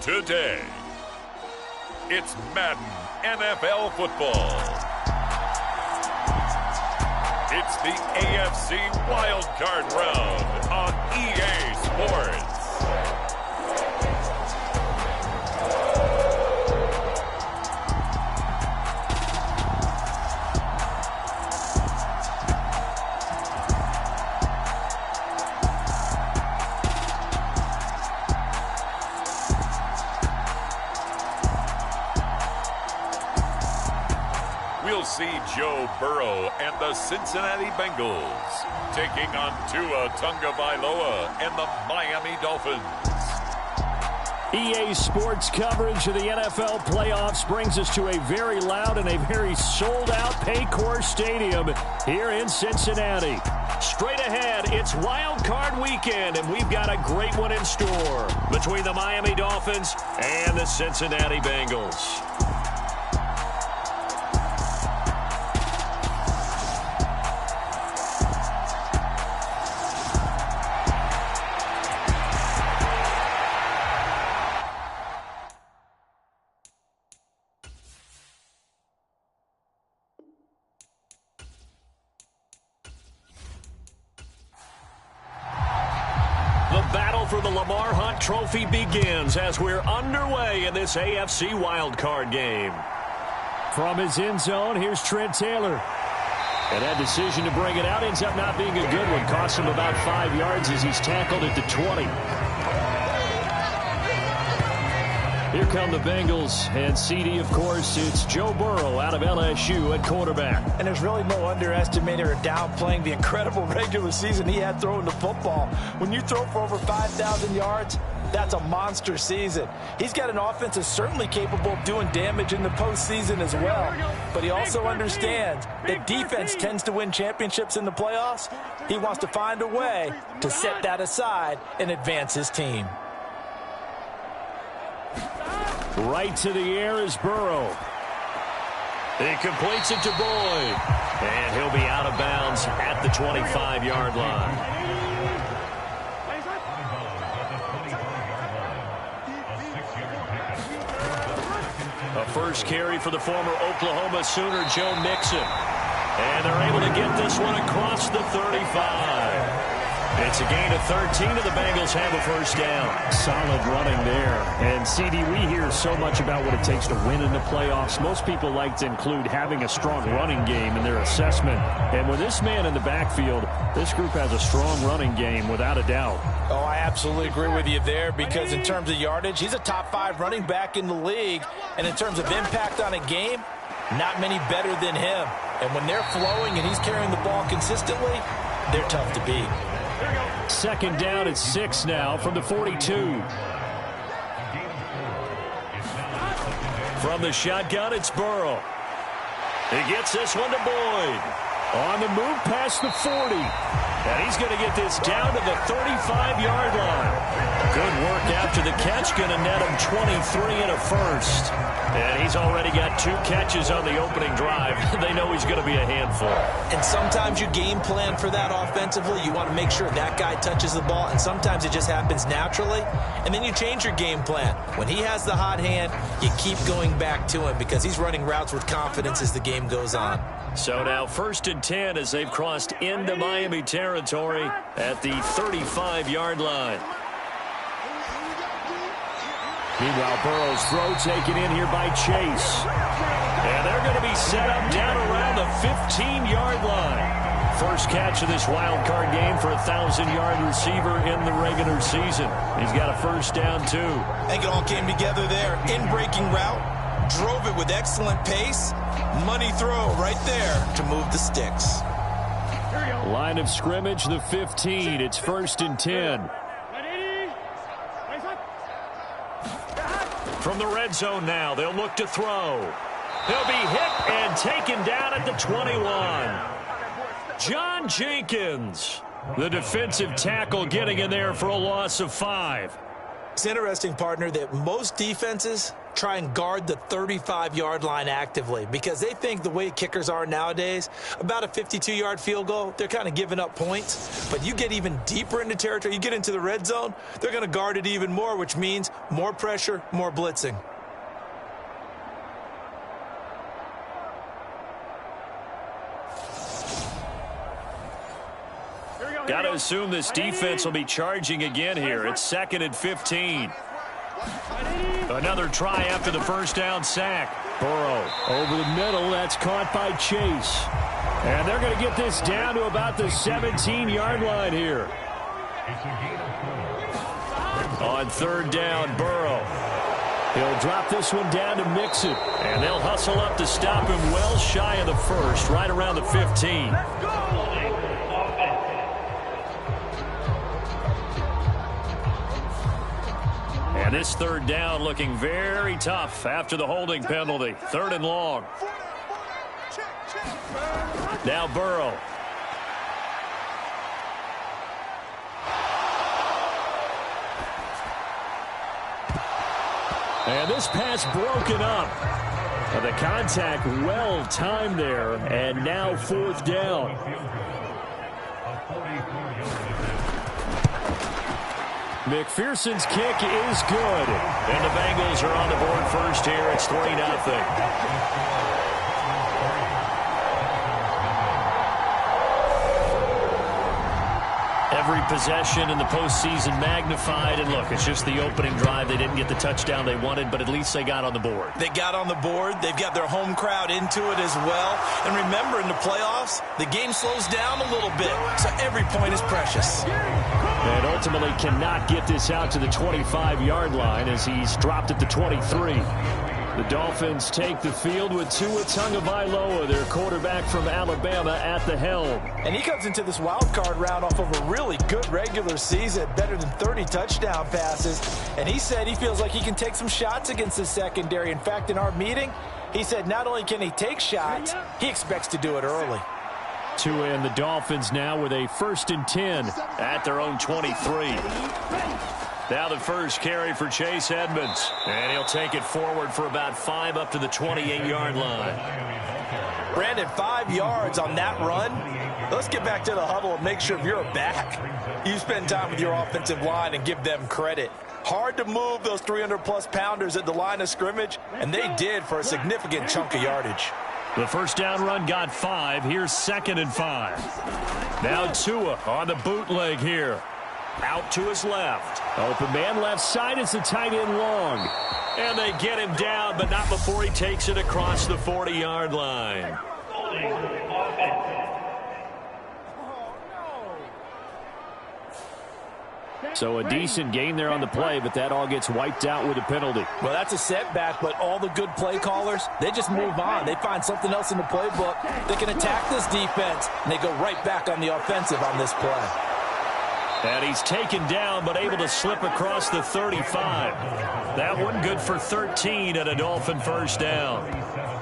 today. It's Madden NFL football. It's the AFC wildcard round on EA Sports. We'll see Joe Burrow and the Cincinnati Bengals taking on Tua Tagovailoa and the Miami Dolphins. EA Sports coverage of the NFL playoffs brings us to a very loud and a very sold-out Paycor Stadium here in Cincinnati. Straight ahead, it's Wild Card Weekend, and we've got a great one in store between the Miami Dolphins and the Cincinnati Bengals. For the Lamar Hunt Trophy begins as we're underway in this AFC wildcard game. From his end zone, here's Trent Taylor. And that decision to bring it out ends up not being a good one. Costs him about 5 yards as he's tackled at the 20. Here come the Bengals, and CD, of course, it's Joe Burrow out of LSU at quarterback. And there's really no underestimating or downplaying the incredible regular season he had throwing the football. When you throw for over 5,000 yards, that's a monster season. He's got an offense that's certainly capable of doing damage in the postseason as well. But he also understands that defense tends to win championships in the playoffs. He wants to find a way to set that aside and advance his team. Right to the air is Burrow. He completes it to Boyd. And he'll be out of bounds at the 25-yard line. A first carry for the former Oklahoma Sooner, Joe Mixon. And they're able to get this one across the 35. It's a gain of 13, and the Bengals have a first down. Solid running there. And, CD, we hear so much about what it takes to win in the playoffs. Most people like to include having a strong running game in their assessment. And with this man in the backfield, this group has a strong running game without a doubt. Oh, I absolutely agree with you there because in terms of yardage, he's a top 5 running back in the league. And in terms of impact on a game, not many better than him. And when they're flowing and he's carrying the ball consistently, they're tough to beat. Second down at 6 now from the 42. From the shotgun, it's Burrow. He gets this one to Boyd. On the move past the 40. And he's going to get this down to the 35-yard line. Good work after the catch. Going to net him 23 and a first. And he's already got 2 catches on the opening drive. They know he's going to be a handful. And sometimes you game plan for that offensively. You want to make sure that guy touches the ball. And sometimes it just happens naturally. And then you change your game plan. When he has the hot hand, you keep going back to him because he's running routes with confidence as the game goes on. So now 1st and 10 as they've crossed into Miami territory at the 35-yard line. Meanwhile, Burrow's throw taken in here by Chase. And they're going to be set up down around the 15-yard line. First catch of this wild card game for a 1,000-yard receiver in the regular season. He's got a first down, too. I think it all came together there. In-breaking route, drove it with excellent pace. Money throw right there to move the sticks. Line of scrimmage, the 15. It's 1st and 10. From the red zone now, they'll look to throw. He'll be hit and taken down at the 21. John Jenkins, the defensive tackle, getting in there for a loss of 5. It's interesting, partner, that most defenses try and guard the 35-yard line actively because they think the way kickers are nowadays, about a 52-yard field goal, they're kind of giving up points. But you get even deeper into territory, you get into the red zone, they're going to guard it even more, which means more pressure, more blitzing. Got to assume this defense will be charging again here. It's 2nd and 15. Another try after the first down sack. Burrow over the middle. That's caught by Chase. And they're going to get this down to about the 17-yard line here. On 3rd down, Burrow. He'll drop this one down to Mixon. And they'll hustle up to stop him well shy of the first, right around the 15. And this 3rd down looking very tough after the holding penalty. 3rd and long. Now Burrow. And this pass broken up. The contact well timed there. And now 4th down. McPherson's kick is good. And the Bengals are on the board first here. It's 3-0. Every possession in the postseason magnified. And look, it's just the opening drive. They didn't get the touchdown they wanted, but at least they got on the board. They got on the board. They've got their home crowd into it as well. And remember, in the playoffs, the game slows down a little bit, so every point is precious. And ultimately cannot get this out to the 25-yard line as he's dropped at the 23. The Dolphins take the field with Tua Tagovailoa, their quarterback from Alabama, at the helm. And he comes into this wild card round off of a really good regular season, better than 30 touchdown passes. And he said he feels like he can take some shots against the secondary. In fact, in our meeting, he said not only can he take shots, he expects to do it early. Tua and the Dolphins now with a 1st and 10 at their own 23. Now the first carry for Chase Edmonds. And he'll take it forward for about 5 up to the 28-yard line. Brandon, 5 yards on that run. Let's get back to the huddle and make sure you're back. You spend time with your offensive line and give them credit. Hard to move those 300-plus pounders at the line of scrimmage, and they did for a significant chunk of yardage. The first down run got 5. Here's 2nd and 5. Now Tua on the bootleg here. Out to his left. Open man left side. It's the tight end long. And they get him down, but not before he takes it across the 40-yard line. So a decent gain there on the play, but that all gets wiped out with a penalty. Well, that's a setback, but all the good play callers, they just move on. They find something else in the playbook. They can attack this defense, and they go right back on the offensive on this play. And he's taken down, but able to slip across the 35. That one good for 13 at a Dolphin first down.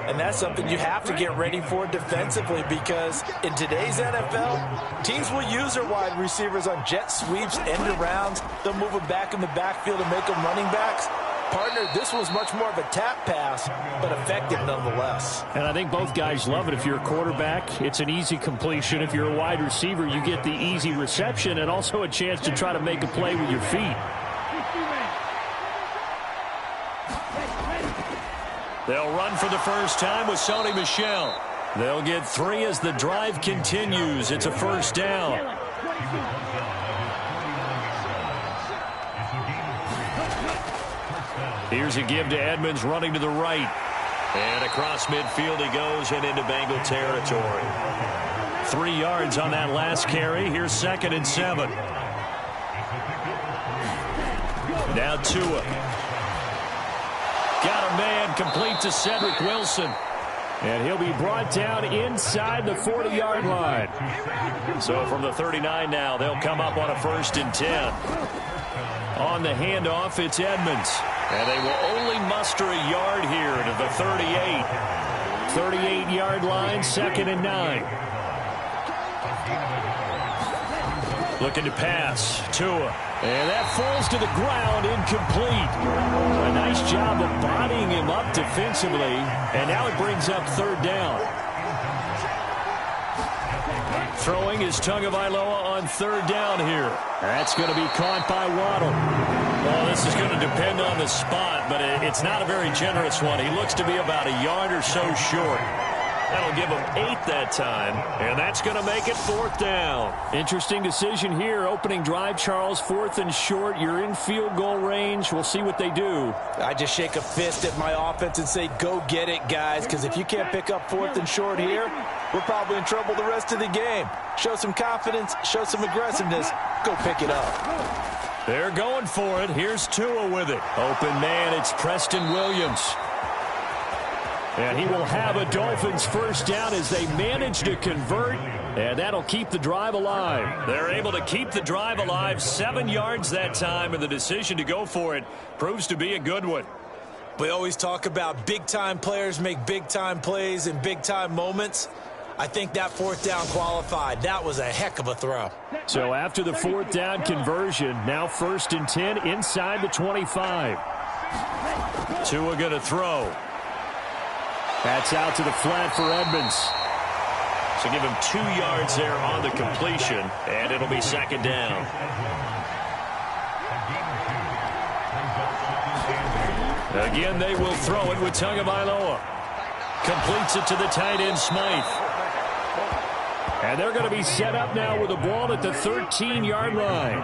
And that's something you have to get ready for defensively because in today's NFL, teams will use their wide receivers on jet sweeps, end arounds. They'll move them back in the backfield and make them running backs. Partner, this was much more of a tap pass, but effective nonetheless. And I think both guys love it. If you're a quarterback, it's an easy completion. If you're a wide receiver, you get the easy reception and also a chance to try to make a play with your feet. They'll run for the first time with Sony Michel. They'll get 3 as the drive continues. It's a first down. Here's a give to Edmonds running to the right. And across midfield he goes and into Bengal territory. 3 yards on that last carry. Here's 2nd and 7. Now Tua. Got a man complete to Cedric Wilson. And he'll be brought down inside the 40-yard line. So from the 39 now, they'll come up on a 1st and 10. On the handoff, it's Edmonds. And they will only muster a yard here to the 38. 38-yard line, 2nd and 9. Looking to pass. Tua And that falls to the ground, incomplete. A nice job of bodying him up defensively, and now it brings up third down. Throwing is Tagovailoa on third down here. That's going to be caught by Waddle. Well, this is going to depend on the spot, but it's not a very generous one. He looks to be about a yard or so short. That'll give him 8 that time, and that's going to make it fourth down. Interesting decision here. Opening drive, Charles, 4th and short. You're in field goal range. We'll see what they do. I just shake a fist at my offense and say, go get it, guys, because if you can't pick up 4th and short here, we're probably in trouble the rest of the game. Show some confidence, show some aggressiveness, go pick it up. They're going for it. Here's Tua with it. Open man, it's Preston Williams. And he will have a Dolphins first down as they manage to convert, and that'll keep the drive alive. They're able to keep the drive alive, 7 yards that time, and the decision to go for it proves to be a good one. We always talk about big-time players make big-time plays in big-time moments. I think that 4th down qualified. That was a heck of a throw. So after the 4th down conversion, now 1st and 10 inside the 25. Tua going to throw. That's out to the flat for Edmonds. So give him 2 yards there on the completion, and it'll be second down. Again, they will throw it with Tagovailoa. Completes it to the tight end, Smythe. And they're going to be set up now with the ball at the 13-yard line.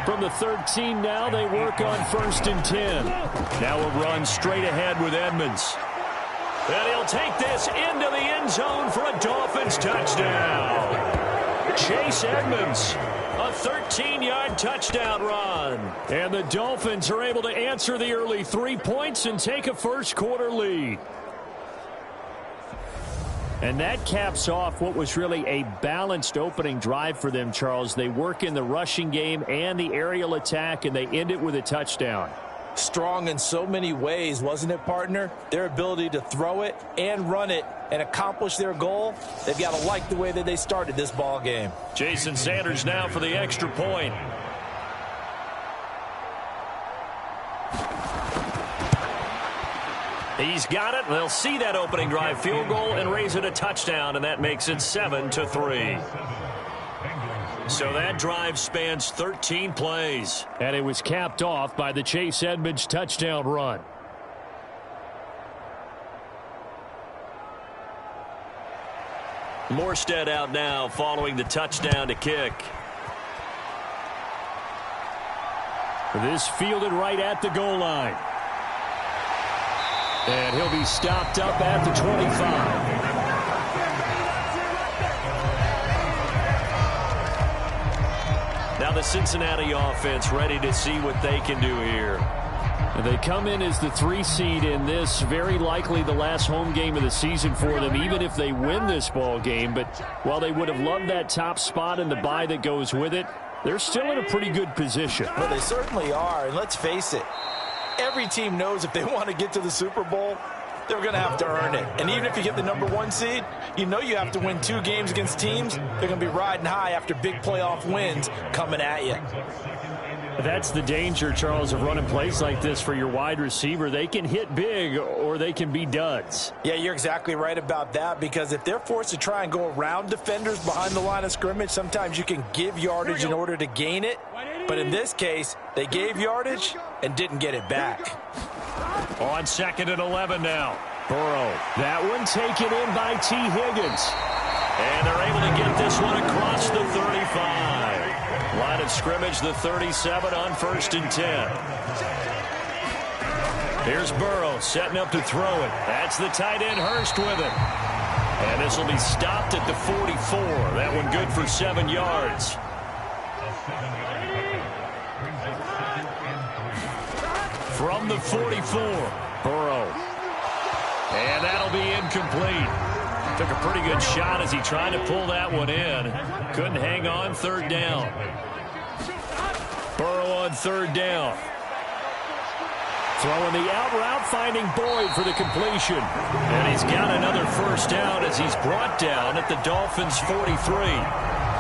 From the 13 now, they work on 1st and 10. Now a run straight ahead with Edmonds. And he'll take this into the end zone for a Dolphins touchdown. Chase Edmonds, a 13-yard touchdown run. And the Dolphins are able to answer the early 3 points and take a first-quarter lead. And that caps off what was really a balanced opening drive for them, Charles. They work in the rushing game and the aerial attack, and they end it with a touchdown. Strong in so many ways, wasn't it, partner? Their ability to throw it and run it and accomplish their goal, they've got to like the way that they started this ball game. Jason Sanders now for the extra point. He's got it. They'll see that opening drive field goal and raise it a touchdown, and that makes it 7-3. So that drive spans 13 plays. And it was capped off by the Chase Edmonds touchdown run. Morstead out now following the touchdown to kick. This fielded right at the goal line. And he'll be stopped up at the 25. Now the Cincinnati offense ready to see what they can do here. And they come in as the 3 seed in this, very likely the last home game of the season for them, even if they win this ball game. But while they would have loved that top spot and the bye that goes with it, they're still in a pretty good position. Well, they certainly are, and let's face it, every team knows if they want to get to the Super Bowl, they're going to have to earn it. And even if you get the #1 seed, you know you have to win 2 games against teams. They're going to be riding high after big playoff wins coming at you. That's the danger, Charles, of running plays like this for your wide receiver. They can hit big or they can be duds. Yeah, you're exactly right about that, because if they're forced to try and go around defenders behind the line of scrimmage, sometimes you can give yardage in order to gain it. But in this case, they gave yardage and didn't get it back. On 2nd and 11 now. Burrow. That one taken in by T. Higgins. And they're able to get this one across the 35. Line of scrimmage, the 37 on 1st and 10. Here's Burrow setting up to throw it. That's the tight end Hurst with it. And this will be stopped at the 44. That one good for 7 yards. From the 44, Burrow. And that'll be incomplete. Took a pretty good shot as he tried to pull that one in. Couldn't hang on, 3rd down. Burrow on 3rd down. Throwing the out route, finding Boyd for the completion. And he's got another 1st down as he's brought down at the Dolphins' 43.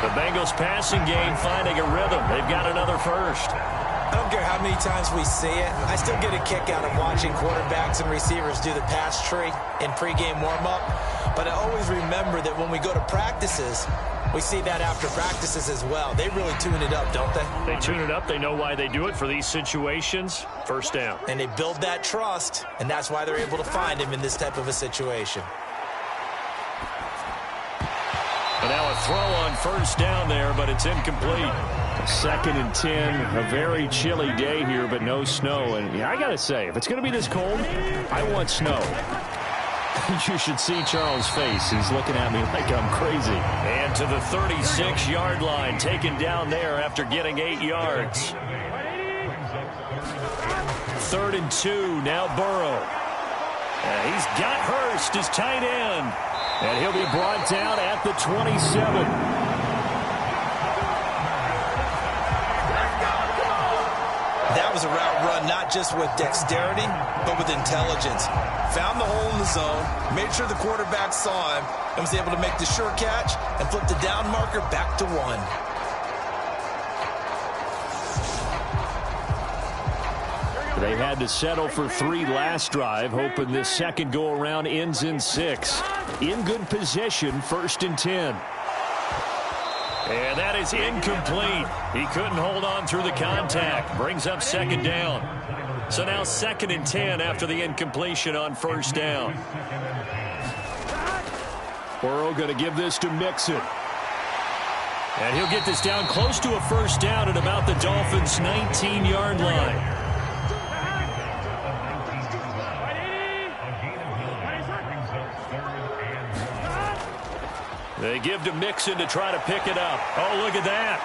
The Bengals passing game finding a rhythm. They've got another first. I don't care how many times we see it. I still get a kick out of watching quarterbacks and receivers do the pass tree in pregame warm-up. But I always remember that when we go to practices, we see that after practices as well. They really tune it up, don't they? They tune it up. They know why they do it for these situations. First down. And they build that trust, and that's why they're able to find him in this type of a situation. And now a throw on first down there, but it's incomplete. 2nd and 10, a very chilly day here, but no snow. And yeah, I got to say, if it's going to be this cold, I want snow. You should see Charles' face. He's looking at me like I'm crazy. And to the 36-yard line, taken down there after getting 8 yards. 3rd and 2, now Burrow. He's got Hurst, his tight end. And he'll be brought down at the 27. That was a route run not just with dexterity, but with intelligence. Found the hole in the zone, made sure the quarterback saw him, and was able to make the sure catch and flip the down marker back to 1. They had to settle for 3 last drive, hoping this second go-around ends in 6. In good position, 1st and 10. And that is incomplete. He couldn't hold on through the contact. Brings up 2nd down. So now 2nd and 10 after the incompletion on 1st down. Burrow going to give this to Mixon. And he'll get this down close to a 1st down at about the Dolphins' 19-yard line. They give to Mixon to try to pick it up. Oh, look at that.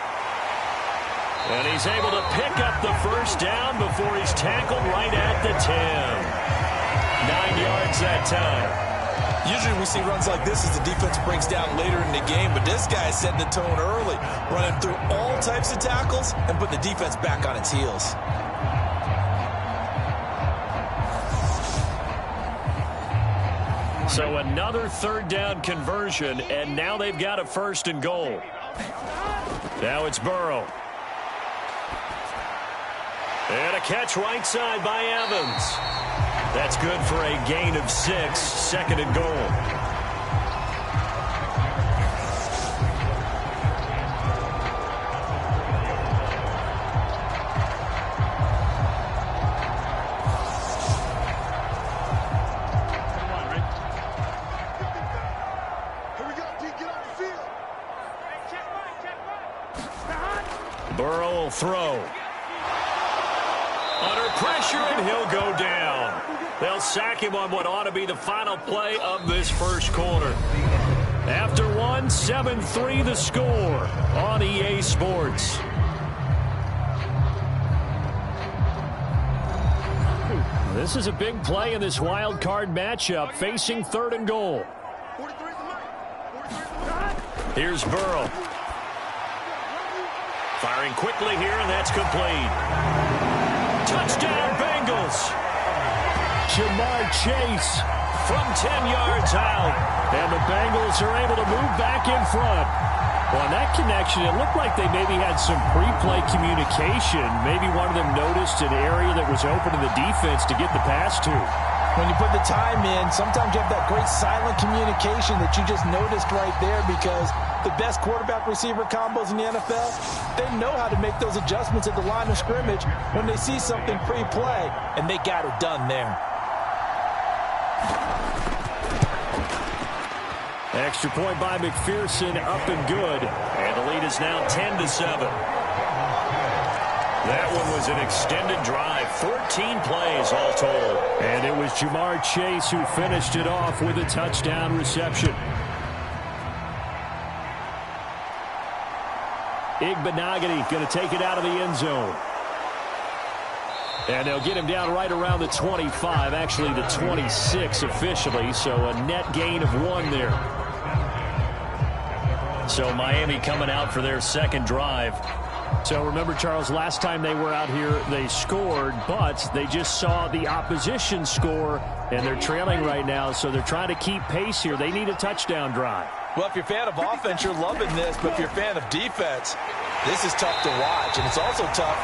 And he's able to pick up the 1st down before he's tackled right at the 10. 9 yards that time. Usually we see runs like this as the defense breaks down later in the game, but this guy set the tone early, running through all types of tackles and put the defense back on its heels. So another 3rd down conversion, and now they've got a 1st and goal. Now it's Burrow. And a catch right side by Evans. That's good for a gain of 6, 2nd and goal. Burrow will throw. Under pressure, and he'll go down. They'll sack him on what ought to be the final play of this 1st quarter. After 1, 7-3 the score on EA Sports. This is a big play in this wild card matchup, facing 3rd and goal. Here's Burrow. Firing quickly here, and that's complete. Touchdown, Bengals. Jamar Chase from 10 yards out. And the Bengals are able to move back in front. Well, on that connection, it looked like they maybe had some pre-play communication. Maybe one of them noticed an area that was open in the defense to get the pass to. When you put the time in, sometimes you have that great silent communication that you just noticed right there, because the best quarterback-receiver combos in the NFL, they know how to make those adjustments at the line of scrimmage when they see something pre-play, and they got it done there. Extra point by McPherson, up and good. And the lead is now 10-7. That one was an extended drive, 14 plays all told. And it was Jamar Chase who finished it off with a touchdown reception. Igbenogany going to take it out of the end zone. And they'll get him down right around the 25, actually the 26 officially, so a net gain of 1 there. So Miami coming out for their 2nd drive. So remember, Charles, last time they were out here, they scored, but they just saw the opposition score, and they're trailing right now, so they're trying to keep pace here. They need a touchdown drive. Well, if you're a fan of offense, you're loving this. But if you're a fan of defense, this is tough to watch. And it's also tough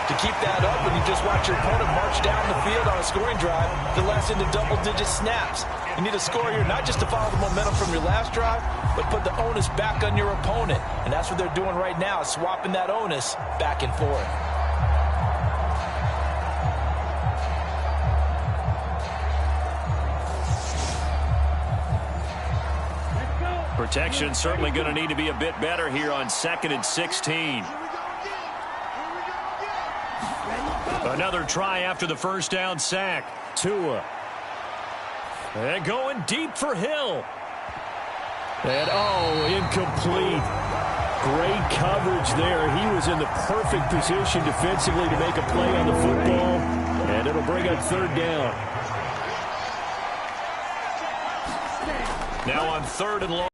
to keep that up when you just watch your opponent march down the field on a scoring drive that lasts into double-digit snaps. You need a score here not just to follow the momentum from your last drive, but put the onus back on your opponent. And that's what they're doing right now, swapping that onus back and forth. Protection certainly going to need to be a bit better here on 2nd and 16. Another try after the first down sack. Tua. And going deep for Hill. And, incomplete. Great coverage there. He was in the perfect position defensively to make a play on the football. And it'll bring up 3rd down. Now on 3rd and long.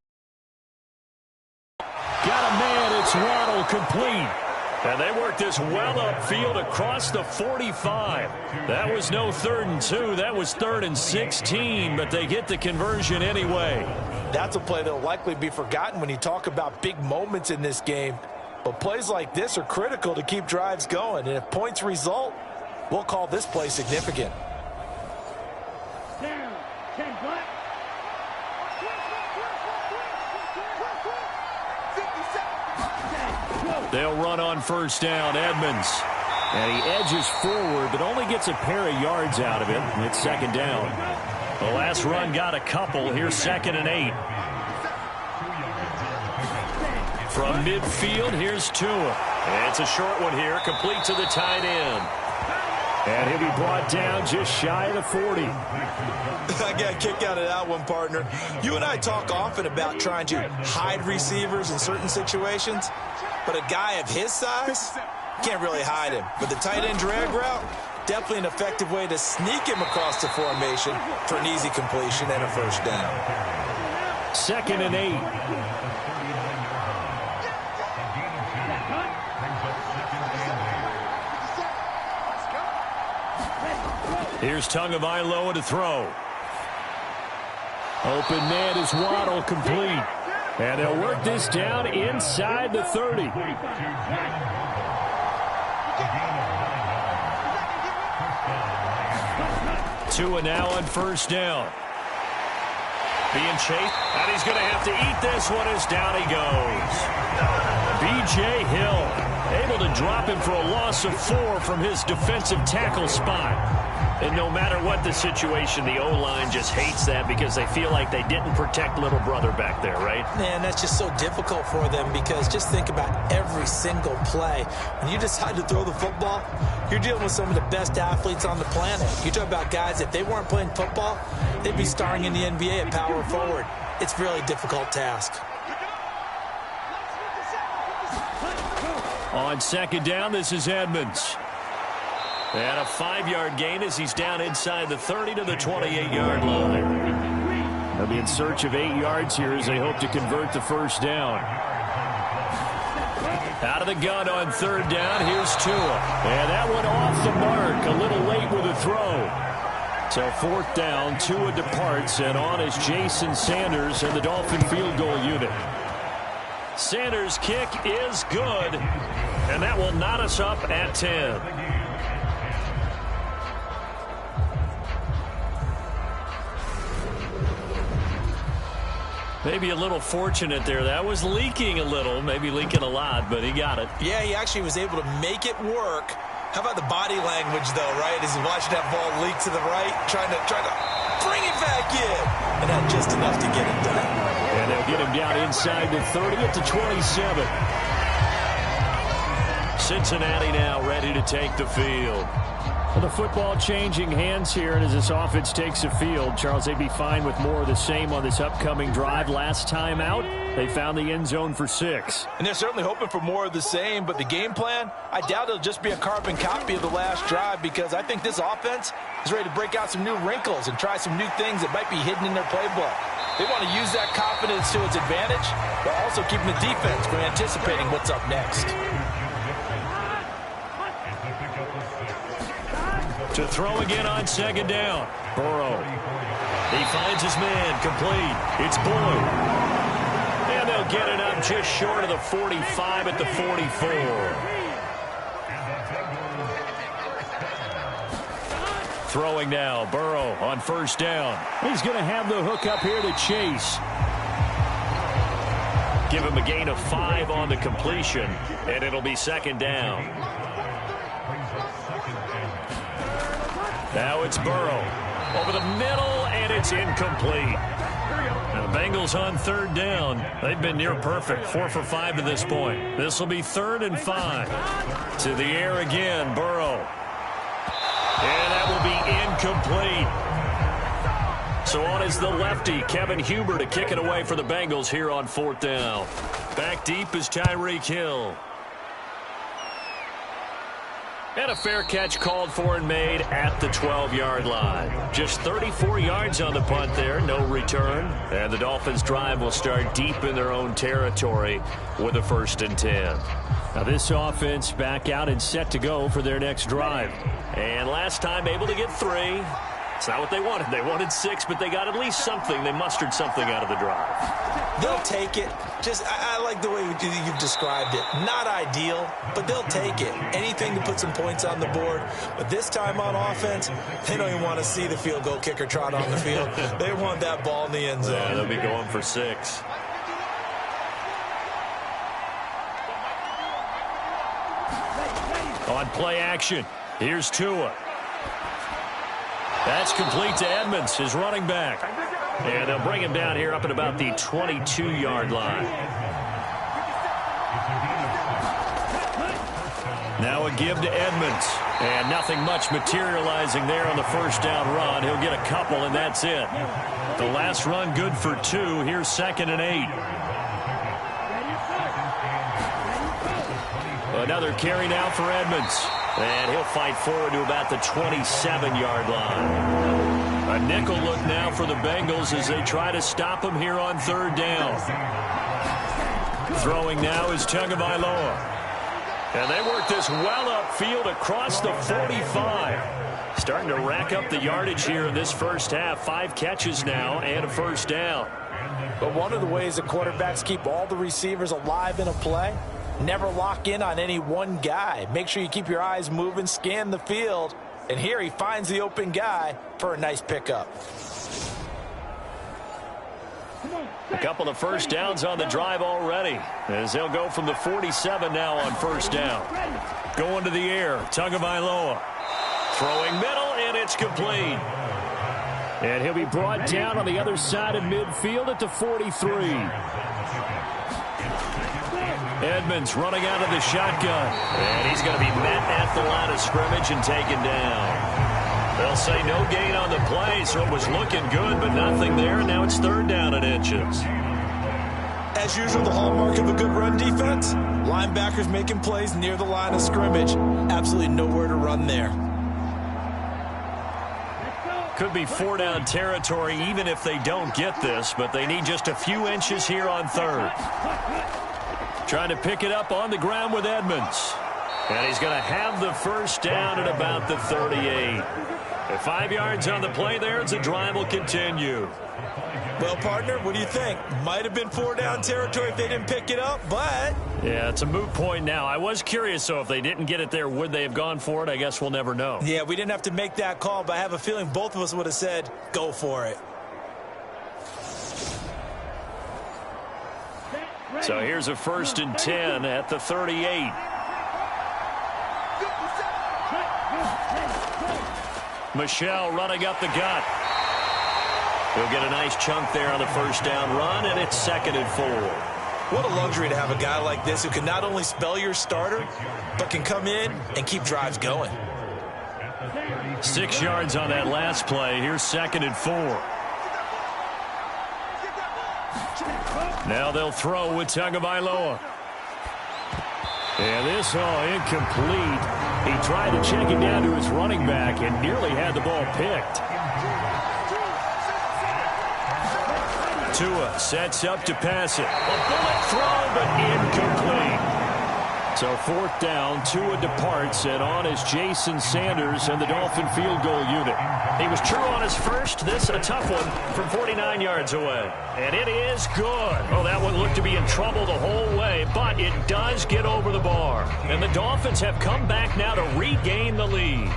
Got a man, it's Waddle, complete. And they work this well upfield across the 45. That was no 3rd and 2, that was 3rd and 16, but they get the conversion anyway. That's a play that will likely be forgotten when you talk about big moments in this game. But plays like this are critical to keep drives going. And if points result, we'll call this play significant. They'll run on 1st down, Edmonds. And he edges forward, but only gets a pair of yards out of it. It's 2nd down. The last run got a couple. Here's 2nd and 8. From midfield, here's Tua. It's a short one here, complete to the tight end. And he'll be brought down just shy of the 40. I got a kick out of that one, partner. You and I talk often about trying to hide receivers in certain situations, but a guy of his size can't really hide him. But the tight end drag route, definitely an effective way to sneak him across the formation for an easy completion and a 1st down. 2nd and 8. Here's Tagovailoa to throw. Open man is Waddle, complete. And they'll work this down inside the 30. Tua now on 1st down. Being chased, and he's going to have to eat this one as down he goes. B.J. Hill able to drop him for a loss of 4 from his defensive tackle spot. And no matter what the situation, the O-line just hates that because they feel like they didn't protect little brother back there, right? Man, that's just so difficult for them because just think about every single play. When you decide to throw the football, you're dealing with some of the best athletes on the planet. You talk about guys, if they weren't playing football, they'd be starring in the NBA at power forward. It's a really difficult task. On 2nd down, this is Edmonds. And a 5-yard gain as he's down inside the 30 to the 28-yard line. They'll be in search of 8 yards here as they hope to convert the 1st down. Out of the gun on 3rd down, here's Tua. And that one off the mark, a little late with a throw. So 4th down, Tua departs, and on is Jason Sanders and the Dolphin field goal unit. Sanders' kick is good, and that will knot us up at 10. Maybe a little fortunate there. That was leaking a little, maybe leaking a lot, but he got it. Yeah, he actually was able to make it work. How about the body language, though, right? As he's watching that ball leak to the right, trying to bring it back in. And had just enough to get it done. And they'll get him down inside the 30 at the 27. Cincinnati now ready to take the field. Well, the football changing hands here, and as this offense takes the field, Charles, they'd be fine with more of the same on this upcoming drive. Last time out, they found the end zone for 6. And they're certainly hoping for more of the same, but the game plan, I doubt it'll just be a carbon copy of the last drive because I think this offense is ready to break out some new wrinkles and try some new things that might be hidden in their playbook. They want to use that confidence to its advantage, but also keeping the defense from anticipating what's up next. To throw again on 2nd down. Burrow. He finds his man, complete. It's Boyd. get it up just short of the 45 at the 44. Throwing now, Burrow on first down. He's going to have the hook up here to Chase. Give him a gain of 5 on the completion, and it'll be second down. Now it's Burrow over the middle, and it's incomplete. Now the Bengals on third down. They've been near perfect, 4 for 5 to this point. This will be 3rd and 5. To the air again, Burrow. And that will be incomplete. So on is the lefty, Kevin Huber, to kick it away for the Bengals here on 4th down. Back deep is Tyreek Hill. And a fair catch called for and made at the 12-yard line. Just 34 yards on the punt there, no return. And the Dolphins' drive will start deep in their own territory with a 1st and 10. Now this offense back out and set to go for their next drive. And last time able to get 3. It's not what they wanted. They wanted 6, but they got at least something. They mustered something out of the drive. They'll take it. I like the way you've described it. Not ideal, but they'll take it. Anything to put some points on the board. But this time on offense, they don't even want to see the field goal kicker trot on the field. They want that ball in the end zone. Yeah, they'll be going for 6. On play action, here's Tua. That's complete to Edmonds, his running back. And they'll bring him down here up at about the 22-yard line. Now a give to Edmonds. And nothing much materializing there on the first down run. He'll get a couple, and that's it. The last run good for 2. Here's 2nd and 8. Another carry now for Edmonds. And he'll fight forward to about the 27-yard line. A nickel look now for the Bengals as they try to stop him here on 3rd down. Throwing now is Tagovailoa. And they work this well upfield across the 45. Starting to rack up the yardage here in this first half. 5 catches now and a 1st down. But one of the ways that quarterbacks keep all the receivers alive in a play, never lock in on any one guy. Make sure you keep your eyes moving, scan the field. And here he finds the open guy for a nice pickup. A couple of 1st downs on the drive already, as they'll go from the 47 now on 1st down. Going to the air, Tagovailoa. Throwing middle, and it's complete. And he'll be brought down on the other side of midfield at the 43. Edmonds running out of the shotgun. And he's going to be met at the line of scrimmage and taken down. They'll say no gain on the play, so it was looking good, but nothing there. Now it's 3rd down and inches. As usual, the hallmark of a good run defense, linebackers making plays near the line of scrimmage. Absolutely nowhere to run there. Could be 4-down territory even if they don't get this, but they need just a few inches here on 3rd. Trying to pick it up on the ground with Edmonds. And he's going to have the 1st down at about the 38. 5 yards on the play there as the drive will continue. Well, partner, what do you think? Might have been 4-down territory if they didn't pick it up, but... Yeah, it's a moot point now. I was curious, though, if they didn't get it there, would they have gone for it? I guess we'll never know. Yeah, we didn't have to make that call, but I have a feeling both of us would have said, go for it. So here's a 1st and 10 at the 38. Michelle running up the gut. He'll get a nice chunk there on the 1st down run, and it's 2nd and 4. What a luxury to have a guy like this who can not only spell your starter, but can come in and keep drives going. 6 yards on that last play. Here's 2nd and 4. Now they'll throw with Tagovailoa. And this all incomplete. He tried to check it down to his running back and nearly had the ball picked. Tua sets up to pass it. A bullet throw, but incomplete. So fourth down, Tua departs, and on is Jason Sanders and the Dolphin field goal unit. He was true on his first. This a tough one from 49 yards away. And it is good. Oh, that one looked to be in trouble the whole way, but it does get over the bar. And the Dolphins have come back now to regain the lead.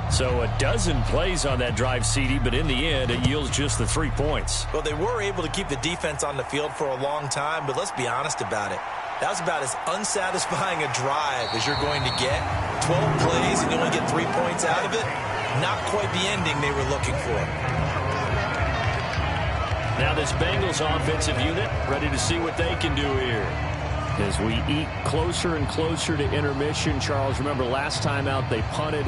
So a dozen plays on that drive, CD, but in the end, it yields just the 3 points. Well, they were able to keep the defense on the field for a long time, but let's be honest about it. That was about as unsatisfying a drive as you're going to get. 12 plays and you only get 3 points out of it. Not quite the ending they were looking for. Now this Bengals offensive unit ready to see what they can do here. As we eat closer and closer to intermission, Charles, remember last time out they punted.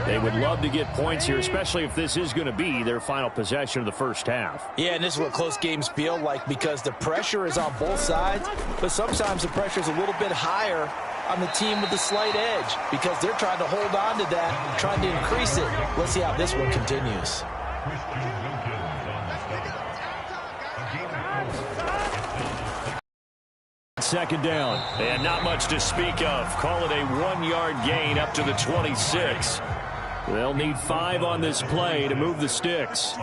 They would love to get points here, especially if this is going to be their final possession of the first half. Yeah, and this is what close games feel like because the pressure is on both sides, but sometimes the pressure is a little bit higher on the team with the slight edge because they're trying to hold on to that, trying to increase it. Let's see how this one continues. Second down, and not much to speak of. Call it a 1-yard gain up to the 26. They'll need 5 on this play to move the sticks.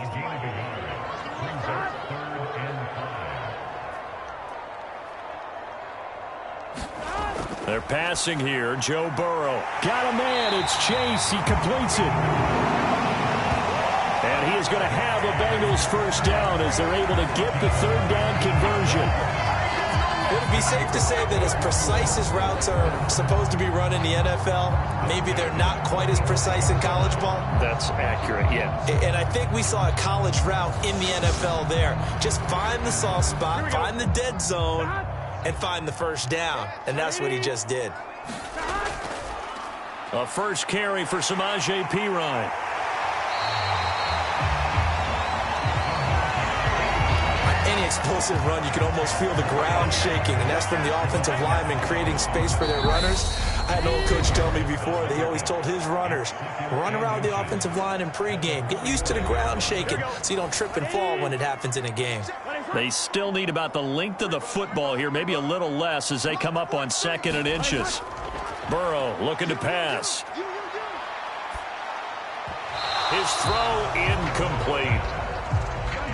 They're passing here. Joe Burrow. Got a man. It's Chase. He completes it. And he is going to have a Bengals first down as they're able to get the third down conversion. Would it be safe to say that as precise as routes are supposed to be run in the NFL, maybe they're not quite as precise in college ball? That's accurate, yeah. And I think we saw a college route in the NFL there. Just find the soft spot, find the dead zone, and find the first down. And that's what he just did. A first carry for Samaje Perine. Any explosive run, you can almost feel the ground shaking, and that's from the offensive linemen creating space for their runners. I had an old coach tell me before that he always told his runners, run around the offensive line in pregame. Get used to the ground shaking so you don't trip and fall when it happens in a game. They still need about the length of the football here, maybe a little less as they come up on 2nd and inches. Burrow looking to pass. His throw incomplete.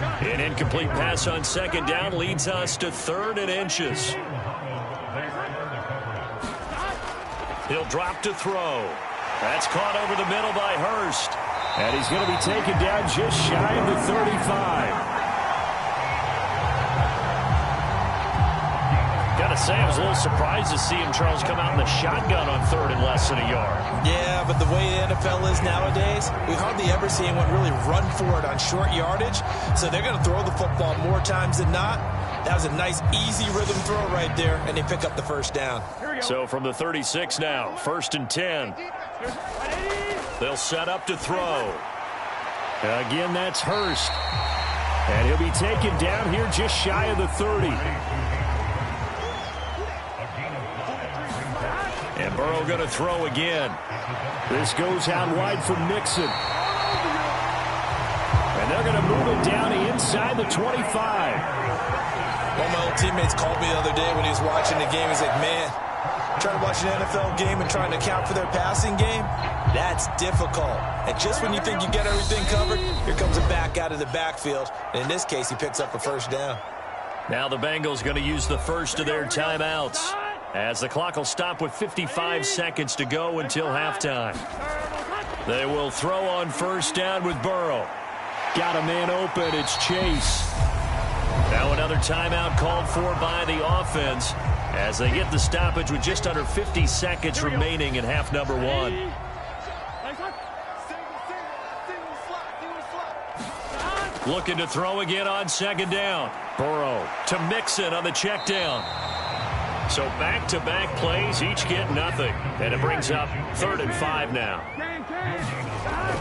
An incomplete pass on 2nd down leads us to 3rd and inches. He'll drop to throw. That's caught over the middle by Hurst. And he's going to be taken down just shy of the 35. Gotta say, I was a little surprised to see him, Charles, come out in the shotgun on 3rd and less than a yard. Yeah, but the way the NFL is nowadays, we hardly ever see anyone really run for it on short yardage. So they're going to throw the football more times than not. That was a nice, easy rhythm throw right there, and they pick up the first down. So from the 36 now, 1st and 10. They'll set up to throw. Again, that's Hurst. And he'll be taken down here just shy of the 30. And Burrow going to throw again. This goes out wide for Mixon. And they're going to move it down inside the 25. One of my old teammates called me the other day when he was watching the game. He's like, man, trying to watch an NFL game and trying to account for their passing game, that's difficult. And just when you think you get everything covered, here comes a back out of the backfield. And in this case, he picks up a first down. Now the Bengals going to use the first of their timeouts, as the clock will stop with 55 seconds to go until halftime. They will throw on first down with Burrow. Got a man open. It's Chase. Now another timeout called for by the offense as they get the stoppage with just under 50 seconds remaining in half number 1. Looking to throw again on 2nd down. Burrow to Mixon on the check down. So back-to-back plays, each get nothing. And it brings up 3rd and 5 now.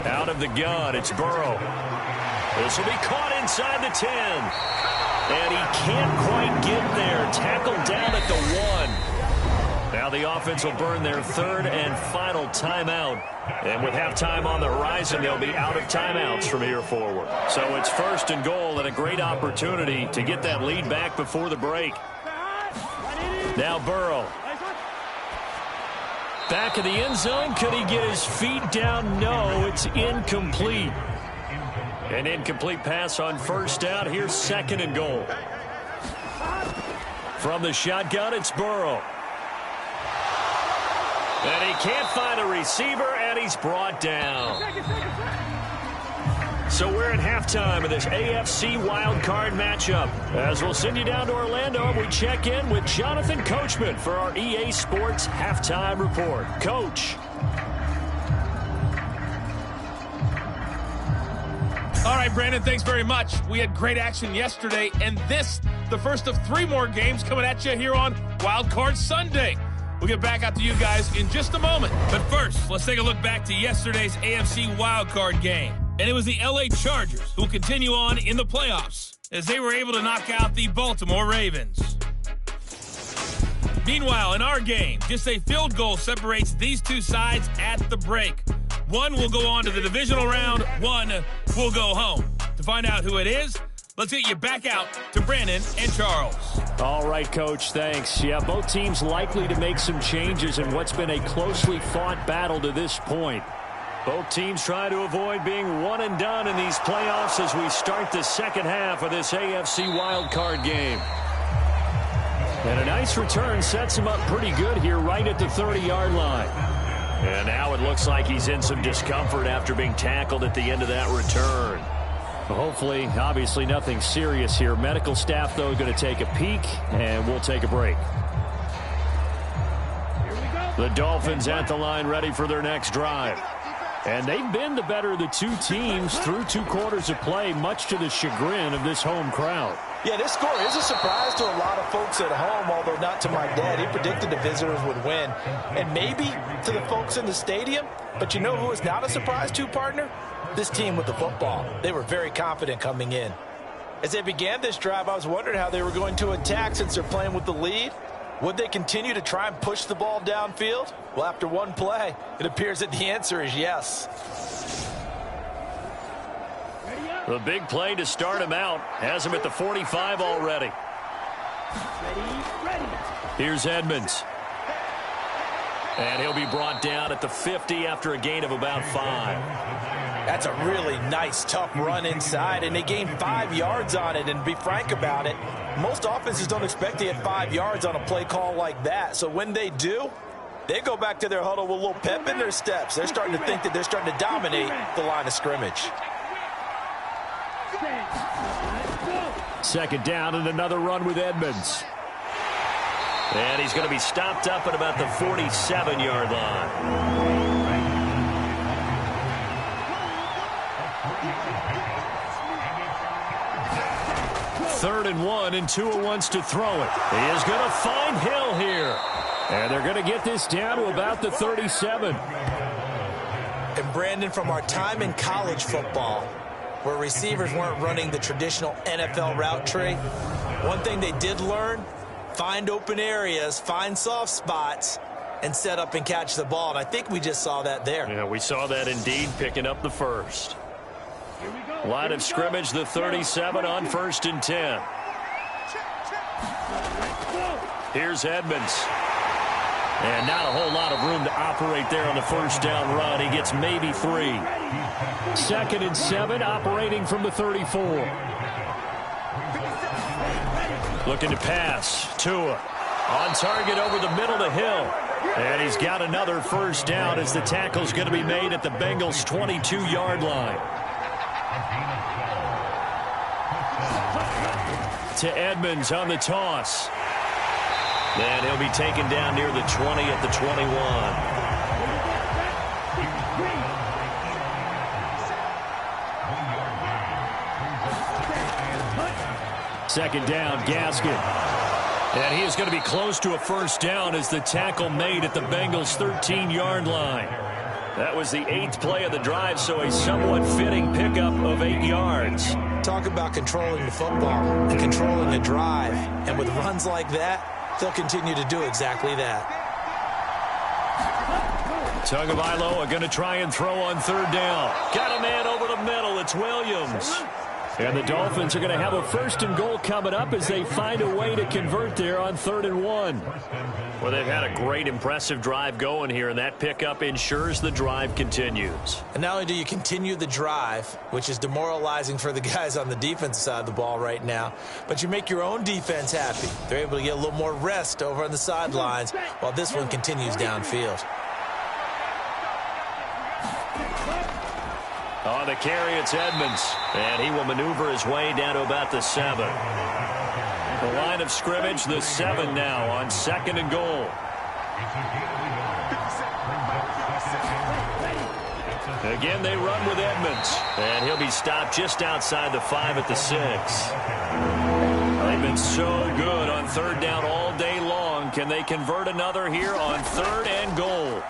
Out of the gun, it's Burrow. This will be caught inside the 10. And he can't quite get there. Tackled down at the 1. Now the offense will burn their 3rd and final timeout. And with halftime on the horizon, they'll be out of timeouts from here forward. So it's 1st and goal and a great opportunity to get that lead back before the break. Now Burrow. Back of the end zone. Could he get his feet down? No, it's incomplete. An incomplete pass on first down. Here's 2nd and goal. From the shotgun, it's Burrow. And he can't find a receiver, and he's brought down. So we're at halftime of this AFC wildcard matchup. As we'll send you down to Orlando, and we check in with Jonathan Coachman for our EA Sports Halftime Report. Coach. All right, Brandon, thanks very much. We had great action yesterday, and this, the first of 3 more games coming at you here on Wildcard Sunday. We'll get back out to you guys in just a moment. But first, let's take a look back to yesterday's AFC wildcard game. And it was the LA Chargers who continue on in the playoffs as they were able to knock out the Baltimore Ravens. Meanwhile, in our game, just a field goal separates these two sides at the break. One will go on to the divisional round, one will go home. To find out who it is, let's get you back out to Brandon and Charles. All right, Coach, thanks. Yeah, both teams likely to make some changes in what's been a closely fought battle to this point. Both teams trying to avoid being one and done in these playoffs as we start the second half of this AFC wildcard game. And a nice return sets him up pretty good here right at the 30-yard line. And now it looks like he's in some discomfort after being tackled at the end of that return. Hopefully, obviously nothing serious here. Medical staff, though, going to take a peek, and we'll take a break. The Dolphins at the line ready for their next drive. And they've been the better of the two teams through 2 quarters of play, much to the chagrin of this home crowd. Yeah, this score is a surprise to a lot of folks at home, although not to my dad. He predicted the visitors would win. And maybe to the folks in the stadium. But you know who is not a surprise to, partner? This team with the football. They were very confident coming in. As they began this drive, I was wondering how they were going to attack since they're playing with the lead. Would they continue to try and push the ball downfield? Well, after one play, it appears that the answer is yes. The big play to start him out. Has him at the 45 already. Here's Edmonds. And he'll be brought down at the 50 after a gain of about 5. That's a really nice, tough run inside, and they gained 5 yards on it. And to be frank about it, most offenses don't expect to get 5 yards on a play call like that. So when they do, they go back to their huddle with a little pep in their steps. They're starting to think that they're starting to dominate the line of scrimmage. Second down and another run with Edmonds. And he's going to be stopped up at about the 47-yard line. Third and 1, and Tua wants to throw it. He is going to find Hill here. And they're going to get this down to about the 37. And Brandon, from our time in college football, where receivers weren't running the traditional NFL route tree, one thing they did learn, find open areas, find soft spots, and set up and catch the ball. And I think we just saw that there. Yeah, we saw that indeed, picking up the first. Line of scrimmage, the 37 on 1st and 10. Here's Edmonds. And not a whole lot of room to operate there on the first down run. He gets maybe 3. 2nd and 7, operating from the 34. Looking to pass. Tua on target over the middle to Hill. And he's got another first down as the tackle's going to be made at the Bengals' 22-yard line. To Edmonds on the toss. And he'll be taken down near the 20 at the 21. Second down, Gaskin. And he is going to be close to a first down as the tackle made at the Bengals' 13-yard line. That was the 8th play of the drive, so a somewhat fitting pickup of 8 yards. Talk about controlling the football and controlling a drive. And with runs like that, they'll continue to do exactly that. Tagovailoa going to try and throw on 3rd down. Got a man over the middle. It's Williams. And the Dolphins are going to have a 1st and goal coming up as they find a way to convert there on 3rd and 1. Well, they've had a great, impressive drive going here, and that pickup ensures the drive continues. And not only do you continue the drive, which is demoralizing for the guys on the defensive side of the ball right now, but you make your own defense happy. They're able to get a little more rest over on the sidelines while this one continues downfield. On the carry, it's Edmonds, and he will maneuver his way down to about the 7. The line of scrimmage, the 7 now on 2nd and goal. Again, they run with Edmonds, and he'll be stopped just outside the 5 at the 6. They've been so good on 3rd down all day long. Can they convert another here on 3rd and goal?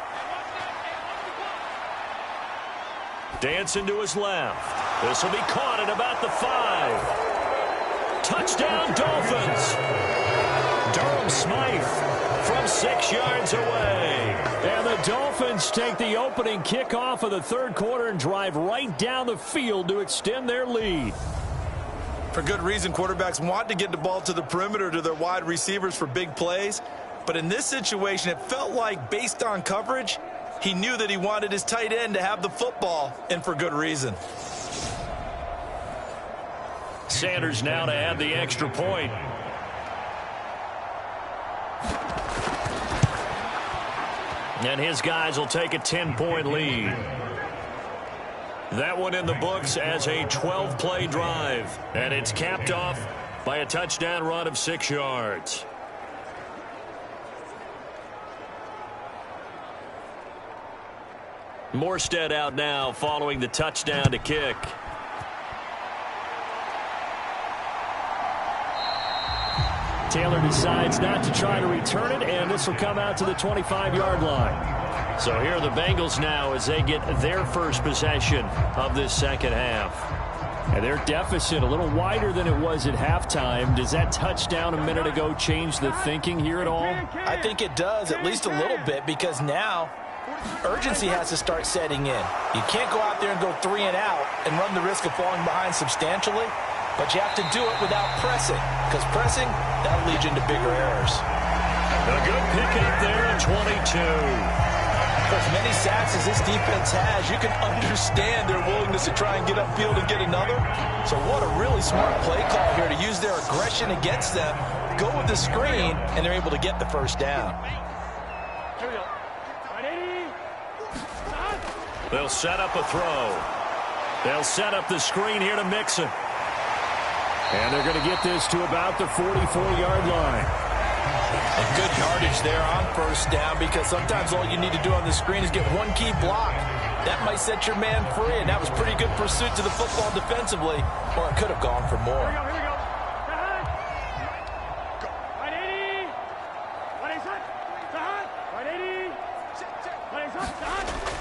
Dancing to his left. This will be caught at about the 5. Touchdown, Dolphins. Durham Smythe from 6 yards away. And the Dolphins take the opening kickoff of the 3rd quarter and drive right down the field to extend their lead. For good reason, quarterbacks want to get the ball to the perimeter to their wide receivers for big plays. But in this situation, it felt like, based on coverage, he knew that he wanted his tight end to have the football, and for good reason. Sanders now to add the extra point. And his guys will take a 10-point lead. That one in the books as a 12-play drive. And it's capped off by a touchdown run of 6 yards. Morstead out now following the touchdown to kick. Taylor decides not to try to return it, and this will come out to the 25-yard line. So here are the Bengals now as they get their first possession of this second half. And their deficit a little wider than it was at halftime. Does that touchdown a minute ago change the thinking here at all? I think it does, at least a little bit, because now urgency has to start setting in. You can't go out there and go 3 and out and run the risk of falling behind substantially, but you have to do it without pressing, because pressing, that'll lead you into bigger errors. A good pickup there at 22. For as many sacks as this defense has, you can understand their willingness to try and get upfield and get another. So what a really smart play call here to use their aggression against them, go with the screen, and they're able to get the first down. They'll set up a throw. They'll set up the screen here to Mixon. And they're going to get this to about the 44-yard line. And good yardage there on first down, because sometimes all you need to do on the screen is get one key block. That might set your man free, and that was pretty good pursuit to the football defensively, or it could have gone for more.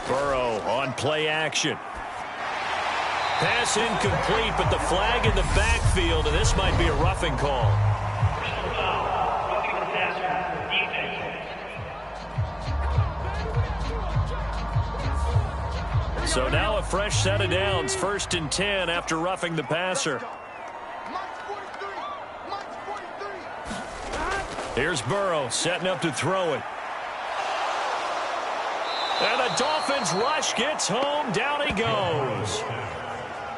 Burrow on play action. Pass incomplete, but the flag in the backfield, and this might be a roughing call. So now a fresh set of downs, 1st and 10 after roughing the passer. Here's Burrow setting up to throw it. And the Dolphins rush gets home. Down he goes.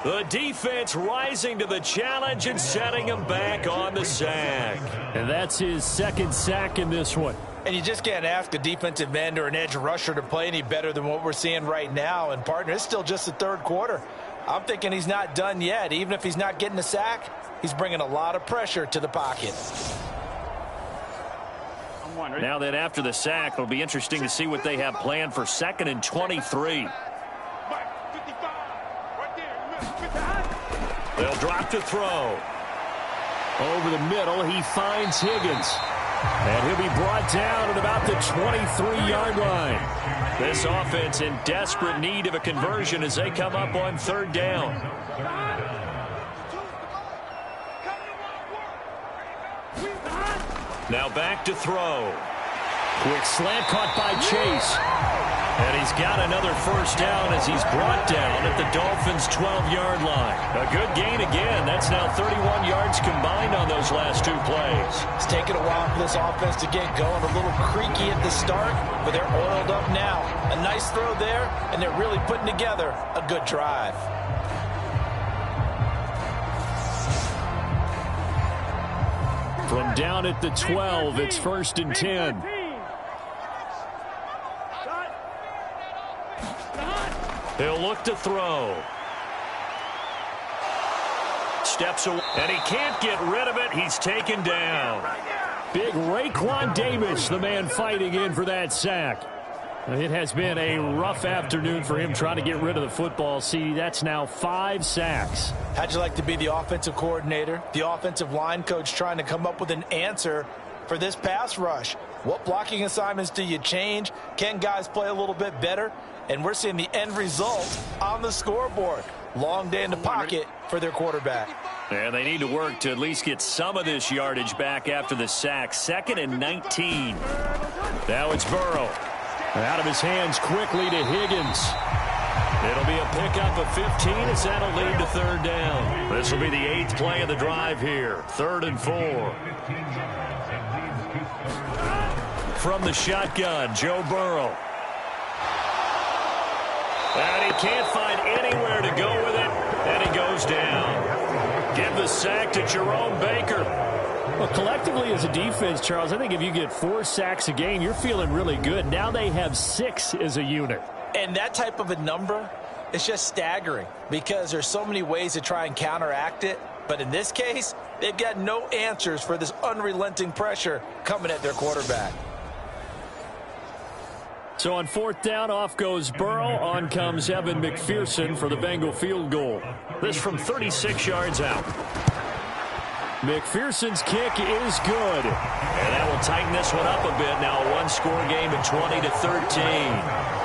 The defense rising to the challenge and setting him back on the sack. And that's his 2nd sack in this one. And you just can't ask a defensive end or an edge rusher to play any better than what we're seeing right now. And, partner, it's still just the 3rd quarter. I'm thinking he's not done yet. Even if he's not getting a sack, he's bringing a lot of pressure to the pocket. Now that after the sack, it'll be interesting to see what they have planned for 2nd and 23. They'll drop to throw. Over the middle, he finds Higgins. And he'll be brought down at about the 23-yard line. This offense in desperate need of a conversion as they come up on 3rd down. Now back to throw. Quick slant caught by Chase. And he's got another first down as he's brought down at the Dolphins' 12-yard line. A good gain again. That's now 31 yards combined on those last two plays. It's taken a while for this offense to get going. A little creaky at the start, but they're oiled up now. A nice throw there, and they're really putting together a good drive. From down at the 12, it's 1st and 10. He'll look to throw. Steps away, and he can't get rid of it. He's taken down. Big Raekwon Davis, the man fighting in for that sack. It has been a rough afternoon for him trying to get rid of the football. See, that's now 5 sacks. How'd you like to be the offensive coordinator, the offensive line coach trying to come up with an answer for this pass rush? What blocking assignments do you change? Can guys play a little bit better? And we're seeing the end result on the scoreboard. Long day in the pocket for their quarterback. And they need to work to at least get some of this yardage back after the sack. 2nd and 19. Now it's Burrow. Out of his hands quickly to Higgins. It'll be a pickup of 15 as that'll lead to 3rd down. This will be the 8th play of the drive here. 3rd and 4. From the shotgun, Joe Burrow. And he can't find anywhere to go with it, and he goes down. Give the sack to Jerome Baker. Well, collectively as a defense, Charles, I think if you get 4 sacks a game, you're feeling really good. Now they have 6 as a unit. And that type of a number is just staggering because there's so many ways to try and counteract it. But in this case, they've got no answers for this unrelenting pressure coming at their quarterback. So on 4th down, off goes Burrow. On comes Evan McPherson for the Bengal field goal. This from 36 yards out. McPherson's kick is good. And that will tighten this one up a bit. Now a one-score game at 20-13.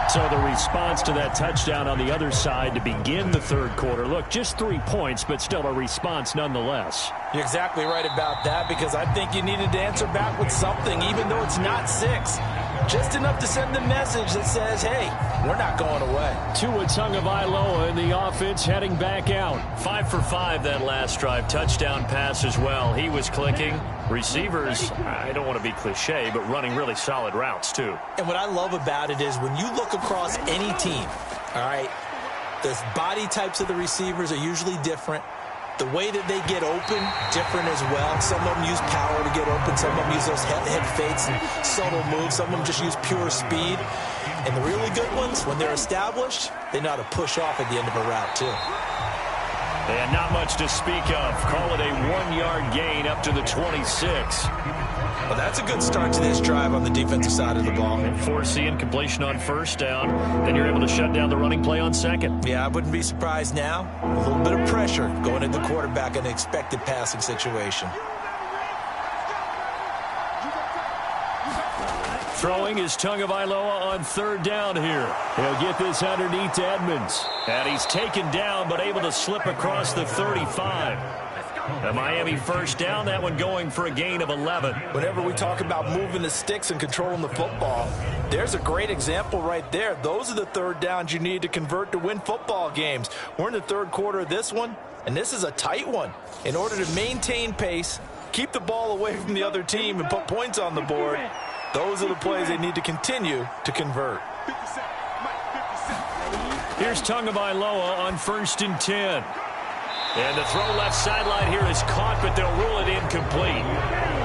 So the response to that touchdown on the other side to begin the 3rd quarter. Look, just 3 points, but still a response nonetheless. You're exactly right about that because I think you needed to answer back with something, even though it's not 6. Just enough to send the message that says, hey, we're not going away. Tua Tagovailoa in the offense heading back out. 5 for 5 that last drive. Touchdown pass as well. He was clicking. Receivers, I don't want to be cliche, but running really solid routes too. And what I love about it is when you look across any team, all right, the body types of the receivers are usually different. The way that they get open, different as well. Some of them use power to get open. Some of them use those head fakes and subtle moves. Some of them just use pure speed. And the really good ones, when they're established, they know how to push off at the end of a route, too. And not much to speak of. Call it a 1-yard gain up to the 26. Well, that's a good start to this drive on the defensive side of the ball. And force the incompletion on 1st down. Then you're able to shut down the running play on 2nd. Yeah, I wouldn't be surprised now. A little bit of pressure going at the quarterback in an expected passing situation. Throwing is Tagovailoa on 3rd down here. He'll get this underneath to Edmonds. And he's taken down but able to slip across the 35. The Miami 1st down, that one going for a gain of 11. Whenever we talk about moving the sticks and controlling the football, there's a great example right there. Those are the 3rd downs you need to convert to win football games. We're in the 3rd quarter of this one, and this is a tight one. In order to maintain pace, keep the ball away from the other team, and put points on the board, those are the plays they need to continue to convert. Here's Tagovailoa on 1st and 10. And the throw left sideline here is caught, but they'll rule it incomplete.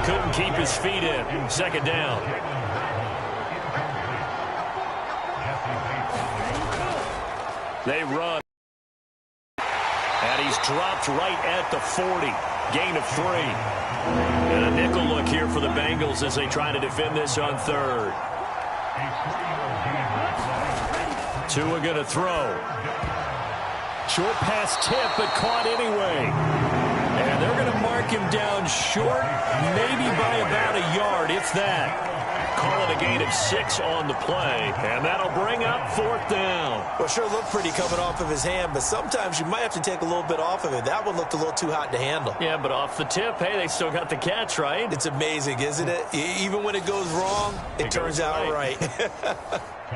Couldn't keep his feet in. 2nd down. They run. And he's dropped right at the 40. Gain of 3. And a nickel look here for the Bengals as they try to defend this on 3rd. Tua going to throw. Short pass tip, but caught anyway. And they're going to mark him down short, maybe by about a yard, if that. call it a gain of 6 on the play, and that'll bring up 4th down. Well, sure looked pretty coming off of his hand, but sometimes you might have to take a little bit off of it. That one looked a little too hot to handle. Yeah, but off the tip, hey, they still got the catch, right? It's amazing, isn't it? Even when it goes wrong, it turns out right.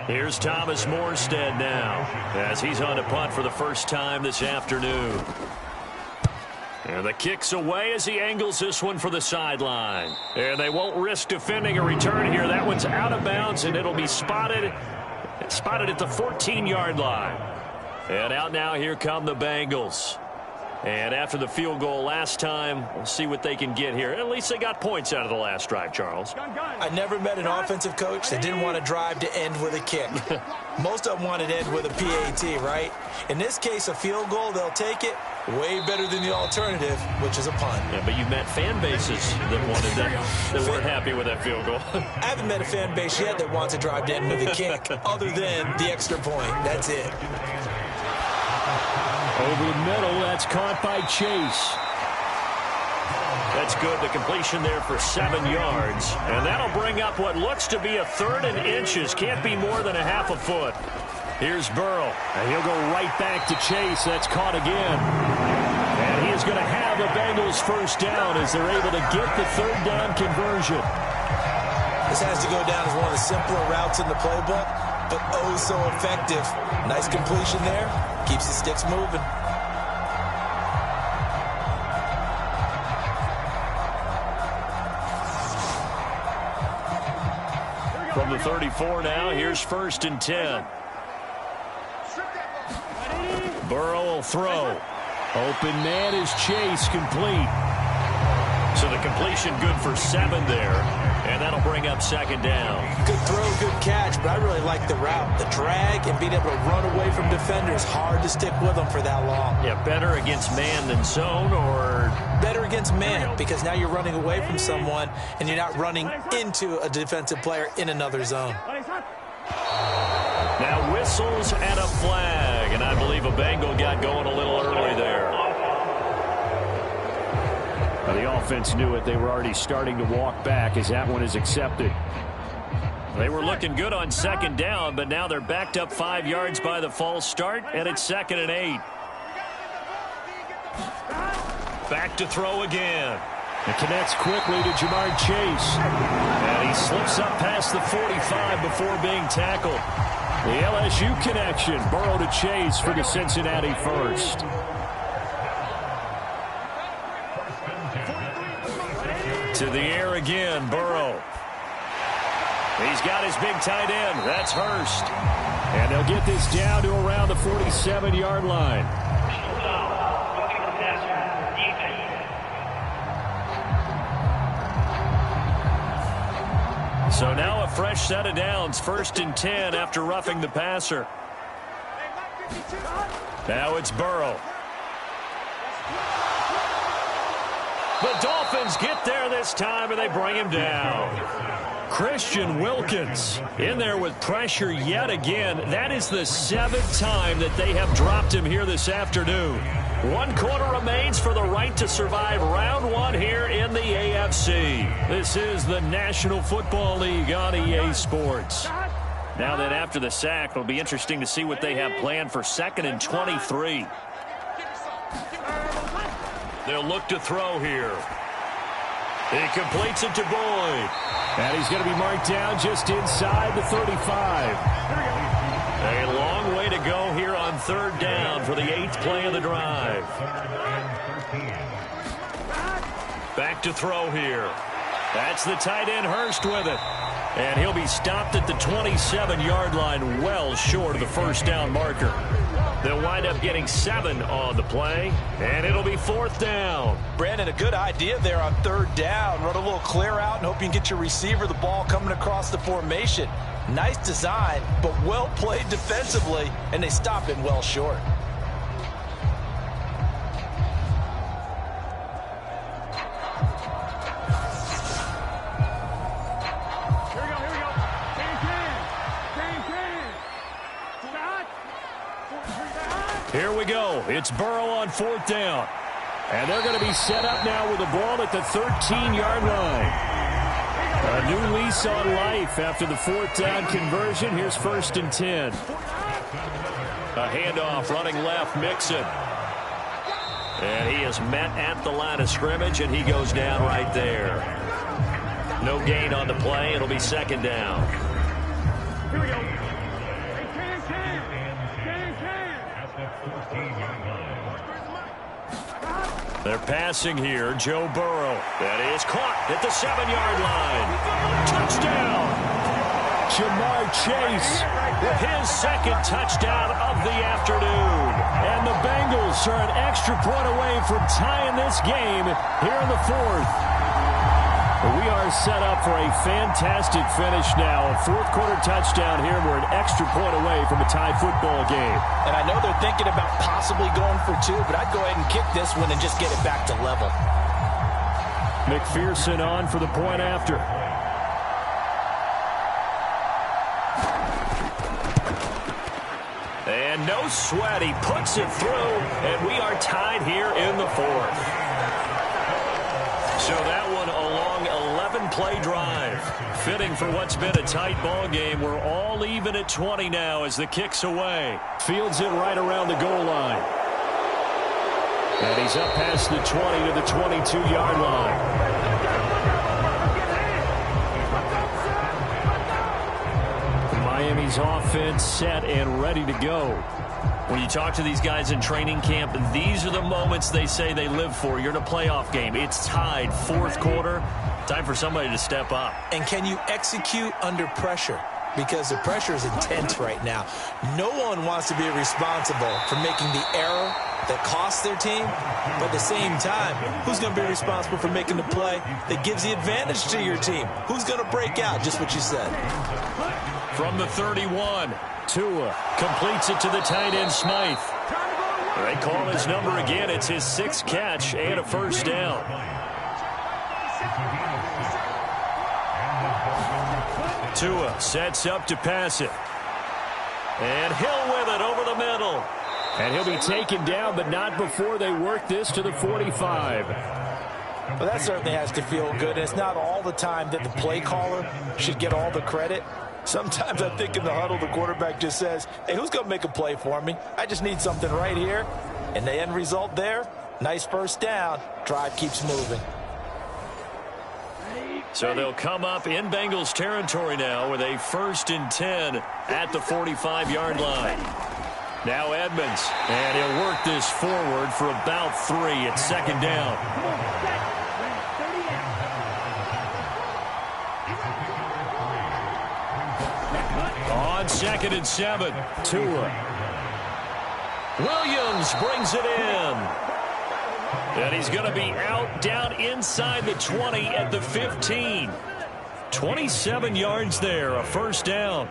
Here's Thomas Morstead now, as he's on to punt for the first time this afternoon. And the kick's away as he angles this one for the sideline. And they won't risk defending a return here. That one's out of bounds, and it'll be spotted at the 14-yard line. And out now, here come the Bengals. And after the field goal last time, we'll see what they can get here. At least they got points out of the last drive, Charles. I never met an offensive coach that didn't want to drive to end with a kick. Most of them wanted to end with a PAT, right? In this case, a field goal, they'll take it. Way better than the alternative, which is a punt. Yeah, but you've met fan bases that wanted that weren't happy with that field goal. I haven't met a fan base yet that wants to drive to end with a kick, other than the extra point. That's it. Over the middle, that's caught by Chase. That's good. The completion there for 7 yards. And that'll bring up what looks to be a 3rd and inches. Can't be more than a half a foot. Here's Burrow. And he'll go right back to Chase. That's caught again. And he is going to have the Bengals first down as they're able to get the 3rd down conversion. This has to go down as one of the simpler routes in the playbook, but oh so effective. Nice completion there. Keeps the sticks moving. From the 34 now, here's 1st and 10. Burrow will throw. Open man is Chase, complete. So the completion good for 7 there. And that'll bring up 2nd down. Good throw, good catch, but I really like the route. The drag and being able to run away from defenders. Hard to stick with them for that long. Yeah, better against man than zone, or? Better against man, because now you're running away from someone and you're not running into a defensive player in another zone. Now whistles and a flag, and I believe a Bengal got going a little early there. Well, the offense knew it. They were already starting to walk back as that one is accepted. They were looking good on 2nd down, but now they're backed up 5 yards by the false start, and it's 2nd and 8. Back to throw again. It connects quickly to Jamar Chase. And he slips up past the 45 before being tackled. The LSU connection. Burrow to Chase for the Cincinnati first. To the air again, Burrow. He's got his big tight end. That's Hurst. And they'll get this down to around the 47-yard line. So now a fresh set of downs. 1st and 10 after roughing the passer. Now it's Burrow. The Dolphins get there this time, and they bring him down. Christian Wilkins in there with pressure yet again. That is the 7th time that they have dropped him here this afternoon. 1 quarter remains for the right to survive round 1 here in the AFC. This is the National Football League on EA Sports. Now that after the sack, it'll be interesting to see what they have planned for 2nd and 23. They'll look to throw here. He completes it to Boyd. And he's going to be marked down just inside the 35. A long way to go here on 3rd down for the 8th play of the drive. Back to throw here. That's the tight end Hurst with it. And he'll be stopped at the 27-yard line, well short of the 1st down marker. They'll wind up getting 7 on the play, and it'll be 4th down. Brandon, a good idea there on 3rd down. Run a little clear out and hope you can get your receiver the ball coming across the formation. Nice design, but well played defensively, and they stop him well short. Here we go. It's Burrow on 4th down. And they're going to be set up now with the ball at the 13-yard line. A new lease on life after the 4th down conversion. Here's 1st and 10. A handoff running left, Mixon. And he is met at the line of scrimmage, and he goes down right there. No gain on the play. It'll be 2nd down. Here we go. They're passing here. Joe Burrow. That is caught at the 7-yard line. Touchdown. Jamar Chase with his 2nd touchdown of the afternoon. And the Bengals are an extra point away from tying this game here in the 4th. We are set up for a fantastic finish now. A 4th-quarter touchdown here. We're an extra point away from a tie football game. And I know they're thinking about possibly going for 2, but I'd go ahead and kick this one and just get it back to level. McPherson on for the point after. And no sweat. He puts it through, and we are tied here in the 4th. So that one a long 11-play drive. Fitting for what's been a tight ball game. We're all even at 20 now as the kick's away. Fields it right around the goal line. And he's up past the 20 to the 22-yard line. Miami's offense set and ready to go. When you talk to these guys in training camp, these are the moments they say they live for. You're in a playoff game. It's tied, 4th quarter. Time for somebody to step up. And can you execute under pressure? Because the pressure is intense right now. No one wants to be responsible for making the error that costs their team. But at the same time, who's going to be responsible for making the play that gives the advantage to your team? Who's going to break out? Just what you said. From the 31, Tua completes it to the tight end, Smythe. They call his number again. It's his 6th catch and a 1st down. Tua sets up to pass it. And Hill with it over the middle. And he'll be taken down, but not before they work this to the 45. Well, that certainly has to feel good. And it's not all the time that the play caller should get all the credit. Sometimes I think in the huddle, the quarterback just says, hey, who's going to make a play for me? I just need something right here. And the end result there, nice 1st down. Drive keeps moving. So they'll come up in Bengals territory now with a 1st and 10 at the 45-yard line. Now Edmonds, and he'll work this forward for about 3 at 2nd down. On 2nd and 7, Tua. Williams brings it in. And he's going to be out down inside the 20 at the 15. 27 yards there, a 1st down.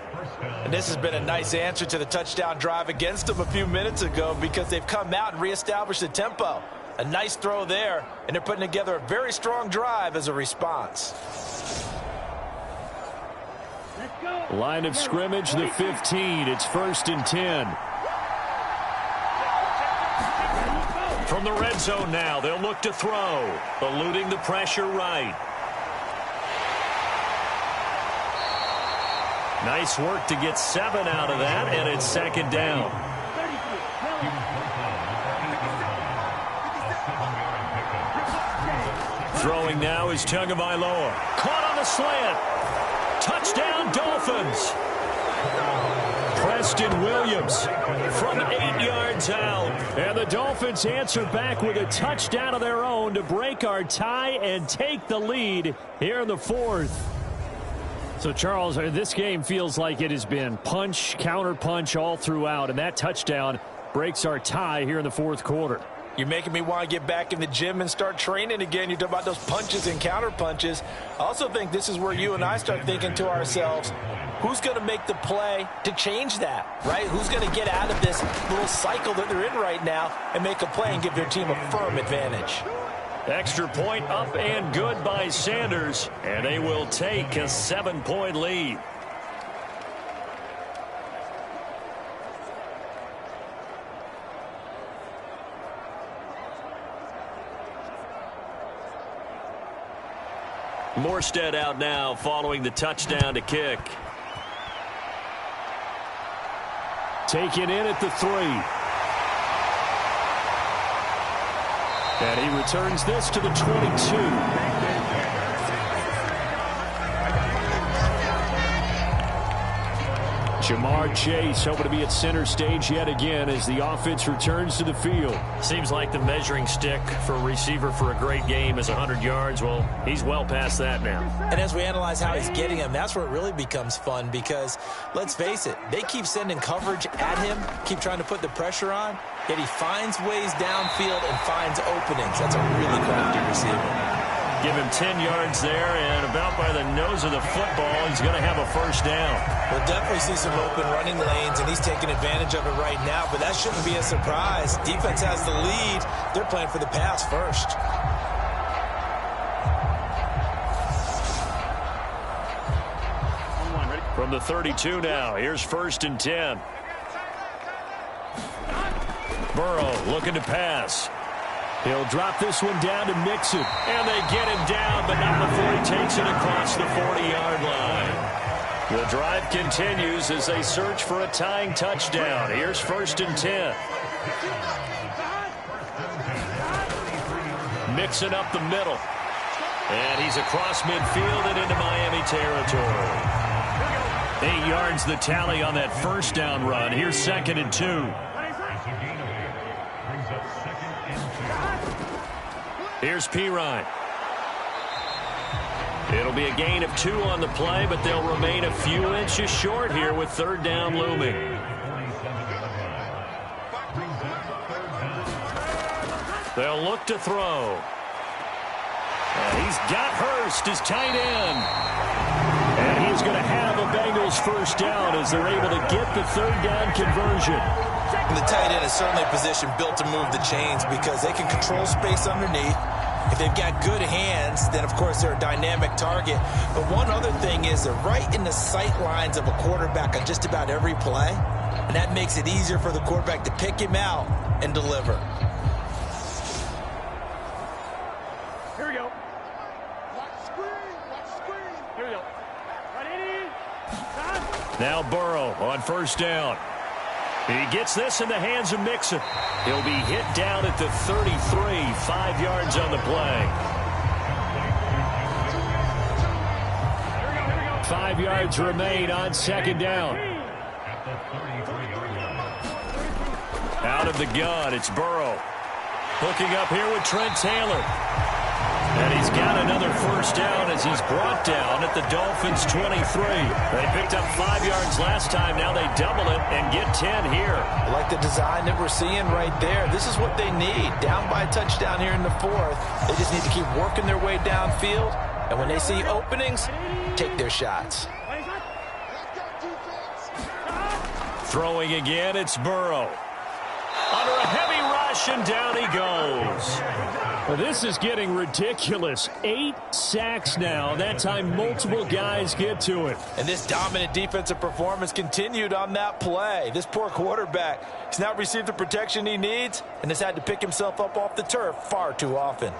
And this has been a nice answer to the touchdown drive against them a few minutes ago because they've come out and reestablished the tempo. A nice throw there, and they're putting together a very strong drive as a response. Line of scrimmage, the 15. It's 1st and 10. From the red zone now, they'll look to throw, eluding the pressure right. Nice work to get 7 out of that, and it's 2nd down. Throwing now is Tagovailoa. Caught on the slant. Touchdown, Dolphins. Preston Williams from 8 yards out. And the Dolphins answer back with a touchdown of their own to break our tie and take the lead here in the 4th. So, Charles, this game feels like it has been punch, counter punch all throughout, and that touchdown breaks our tie here in the 4th quarter. You're making me want to get back in the gym and start training again. You talk about those punches and counter punches. I also think this is where you and I start thinking to ourselves, who's going to make the play to change that, right? Who's going to get out of this little cycle that they're in right now and make a play and give their team a firm advantage? Extra point up and good by Sanders, and they will take a 7-point lead. Morstead out now following the touchdown to kick. Taken in at the 3. And he returns this to the 22. Jamar Chase hoping to be at center stage yet again as the offense returns to the field. Seems like the measuring stick for a receiver for a great game is 100 yards. Well, he's well past that now. And as we analyze how he's getting them, that's where it really becomes fun because, let's face it, they keep sending coverage at him, keep trying to put the pressure on, yet he finds ways downfield and finds openings. That's a really crafty receiver. Give him 10 yards there, and about by the nose of the football, he's going to have a first down. We'll definitely see some open running lanes, and he's taking advantage of it right now, but that shouldn't be a surprise. Defense has the lead. They're playing for the pass first. From the 32 now, here's 1st and 10. Burrow looking to pass. He'll drop this one down to Mixon. And they get him down, but not before he takes it across the 40-yard line. The drive continues as they search for a tying touchdown. Here's 1st and 10. Mixon up the middle. And he's across midfield and into Miami territory. 8 yards the tally on that first down run. Here's 2nd and 2. Here's Pirine. It'll be a gain of 2 on the play, but they'll remain a few inches short here with 3rd down looming. They'll look to throw. And he's got Hurst as tight end. And he's going to have a Bengals first down as they're able to get the 3rd down conversion. And the tight end is certainly a position built to move the chains because they can control space underneath. If they've got good hands, then, of course, they're a dynamic target. But one other thing is they're right in the sight lines of a quarterback on just about every play. And that makes it easier for the quarterback to pick him out and deliver. Here we go. Watch screen. Here we go. Now Burrow on 1st down. He gets this in the hands of Mixon. He'll be hit down at the 33, 5 yards on the play. 5 yards remain on 2nd down. Out of the gun, it's Burrow. Hooking up here with Trent Taylor. And he's got another first down as he's brought down at the Dolphins' 23. They picked up 5 yards last time. Now they double it and get 10 here. I like the design that we're seeing right there. This is what they need. Down by a touchdown here in the 4th. They just need to keep working their way downfield. And when they see openings, take their shots. Throwing again, it's Burrow. Under a heavy rush, and down he goes. Well, this is getting ridiculous. 8 sacks now. That time, multiple guys get to it. And this dominant defensive performance continued on that play. This poor quarterback has not received the protection he needs and has had to pick himself up off the turf far too often.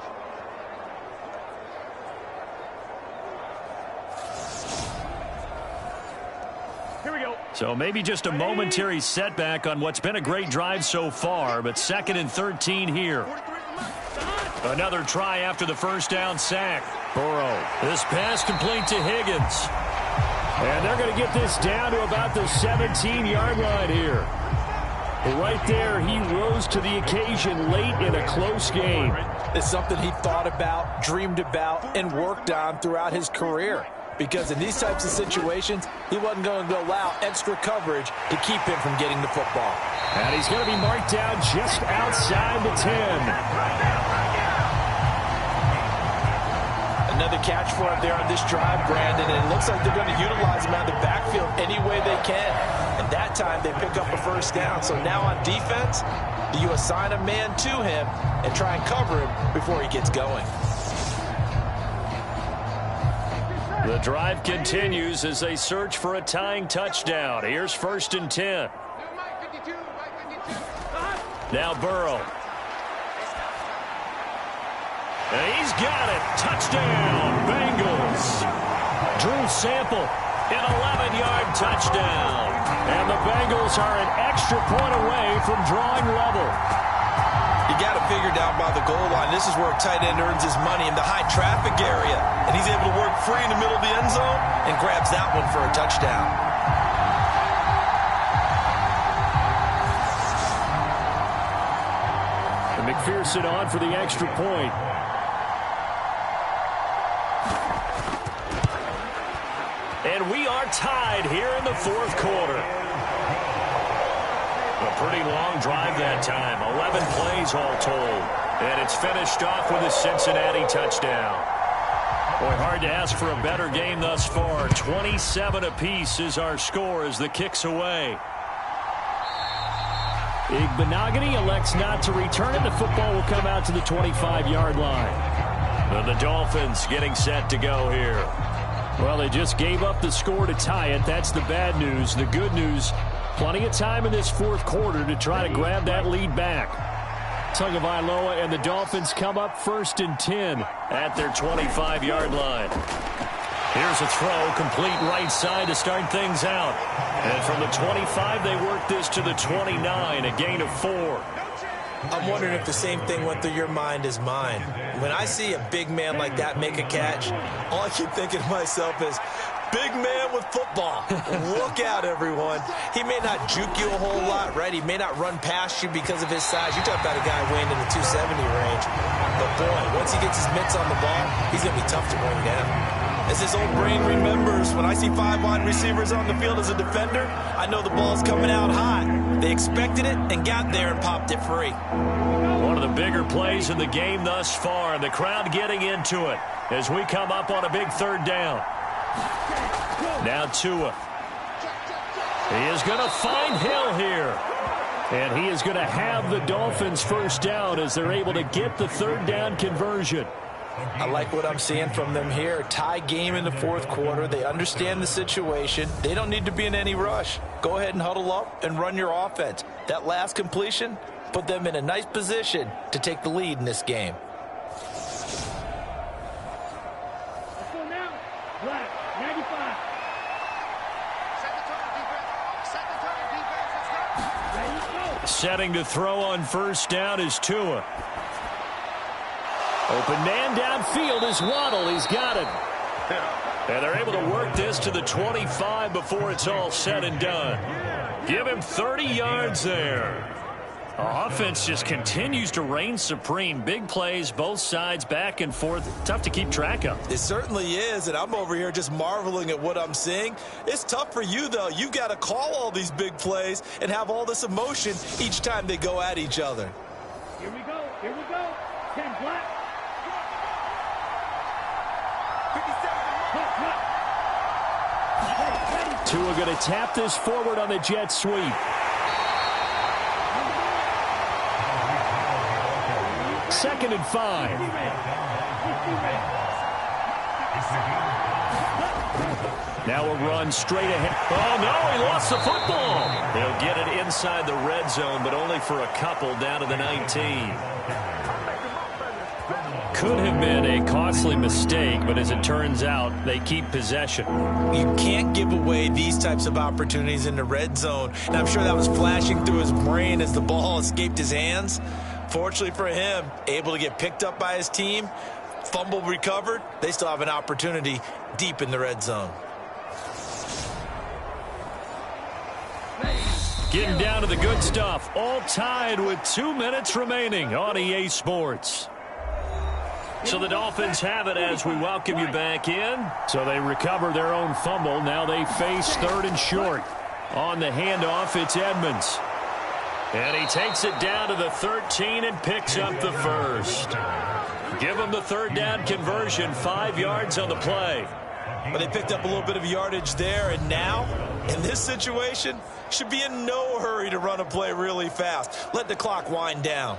Here we go. So maybe just a momentary setback on what's been a great drive so far, but 2nd and 13 here. Another try after the first down sack. Burrow. This pass complete to Higgins. And they're going to get this down to about the 17-yard line here. Right there, he rose to the occasion late in a close game. It's something he thought about, dreamed about, and worked on throughout his career. Because in these types of situations, he wasn't going to allow extra coverage to keep him from getting the football. And he's going to be marked down just outside the 10. Another catch for him there on this drive, Brandon, and it looks like they're going to utilize him out of the backfield any way they can. And that time they pick up a first down. So now on defense, do you assign a man to him and try and cover him before he gets going? The drive continues as they search for a tying touchdown. Here's 1st and 10. Now Burrow. And he's got it. Touchdown, Bengals. sample. An 11-yard touchdown. And the Bengals are an extra point away from drawing level. You got to figure down by the goal line. This is where a tight end earns his money in the high traffic area. And he's able to work free in the middle of the end zone and grabs that one for a touchdown. And McPherson on for the extra point. And we are tied here in the fourth quarter. A pretty long drive that time. 11 plays all told. And it's finished off with a Cincinnati touchdown. Boy, hard to ask for a better game thus far. 27 apiece is our score as the kick's away. Igbenogany elects not to return it. The football will come out to the 25-yard line. And the Dolphins getting set to go here. Well, they just gave up the score to tie it. That's the bad news. The good news, plenty of time in this fourth quarter to try to grab that lead back. Tagovailoa and the Dolphins come up 1st and 10 at their 25-yard line. Here's a throw, complete right side to start things out. And from the 25, they work this to the 29, a gain of 4. I'm wondering if the same thing went through your mind as mine. When I see a big man like that make a catch, all I keep thinking to myself is, big man with football. Look out, everyone. He may not juke you a whole lot, right? He may not run past you because of his size. You're talking about a guy weighing in the 270 range. But, boy, once he gets his mitts on the ball, he's going to be tough to bring down. As his old brain remembers, when I see 5 wide receivers on the field as a defender, I know the ball's coming out hot. They expected it and got there and popped it free. One of the bigger plays in the game thus far, and the crowd getting into it as we come up on a big 3rd down. Now Tua. He is going to find Hill here. And he is going to have the Dolphins first down as they're able to get the 3rd down conversion. I like what I'm seeing from them here. Tie game in the fourth quarter. They understand the situation. They don't need to be in any rush. Go ahead and huddle up and run your offense. That last completion put them in a nice position to take the lead in this game. Let's go now. Black, 95. Setting to throw on 1st down is Tua. Open man downfield is Waddle. He's got it. And they're able to work this to the 25 before it's all said and done. Give him 30 yards there. Offense just continues to reign supreme. Big plays, both sides, back and forth. Tough to keep track of. It certainly is, and I'm over here just marveling at what I'm seeing. It's tough for you, though. You've got to call all these big plays and have all this emotion each time they go at each other. Here we go. Here we go. 10 black. Tua going to tap this forward on the jet sweep. Second and 5. Now a run straight ahead. Oh, no, he lost the football. They'll get it inside the red zone, but only for a couple down to the 19. Could have been a costly mistake, but as it turns out, they keep possession. You can't give away these types of opportunities in the red zone. And I'm sure that was flashing through his brain as the ball escaped his hands. Fortunately for him, able to get picked up by his team, fumble recovered. They still have an opportunity deep in the red zone. Getting down to the good stuff. All tied with 2 minutes remaining on EA Sports. So the Dolphins have it as we welcome you back in. So they recover their own fumble. Now they face 3rd and short. On the handoff, it's Edmonds. And he takes it down to the 13 and picks up the first. Give him the 3rd down conversion, 5 yards on the play. But they picked up a little bit of yardage there, and now, in this situation, should be in no hurry to run a play really fast. Let the clock wind down.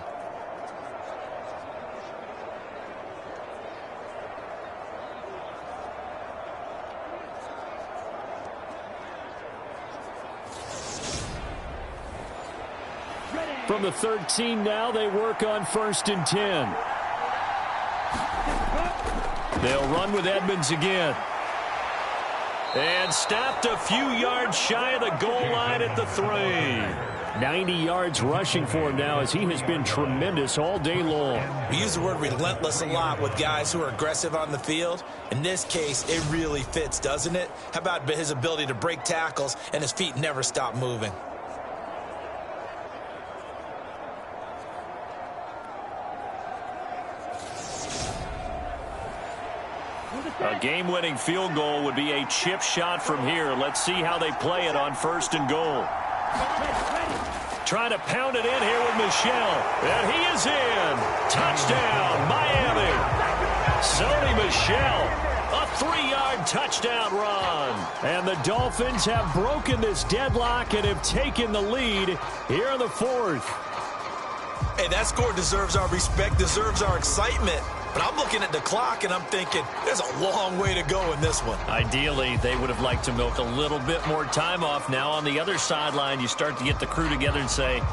From the 13 now, they work on 1st and 10. They'll run with Edmonds again. And stopped a few yards shy of the goal line at the 3. 90 yards rushing for him now, as he has been tremendous all day long. We use the word relentless a lot with guys who are aggressive on the field. In this case, it really fits, doesn't it? How about his ability to break tackles and his feet never stop moving? A game-winning field goal would be a chip shot from here. Let's see how they play it on 1st and goal. Trying to pound it in here with Michel. And he is in. Touchdown, Miami. Sony Michel, a 3-yard touchdown run. And the Dolphins have broken this deadlock and have taken the lead here in the 4th. Hey, that score deserves our respect, deserves our excitement. But I'm looking at the clock, and I'm thinking there's a long way to go in this one. Ideally, they would have liked to milk a little bit more time off. Now on the other sideline, you start to get the crew together and say,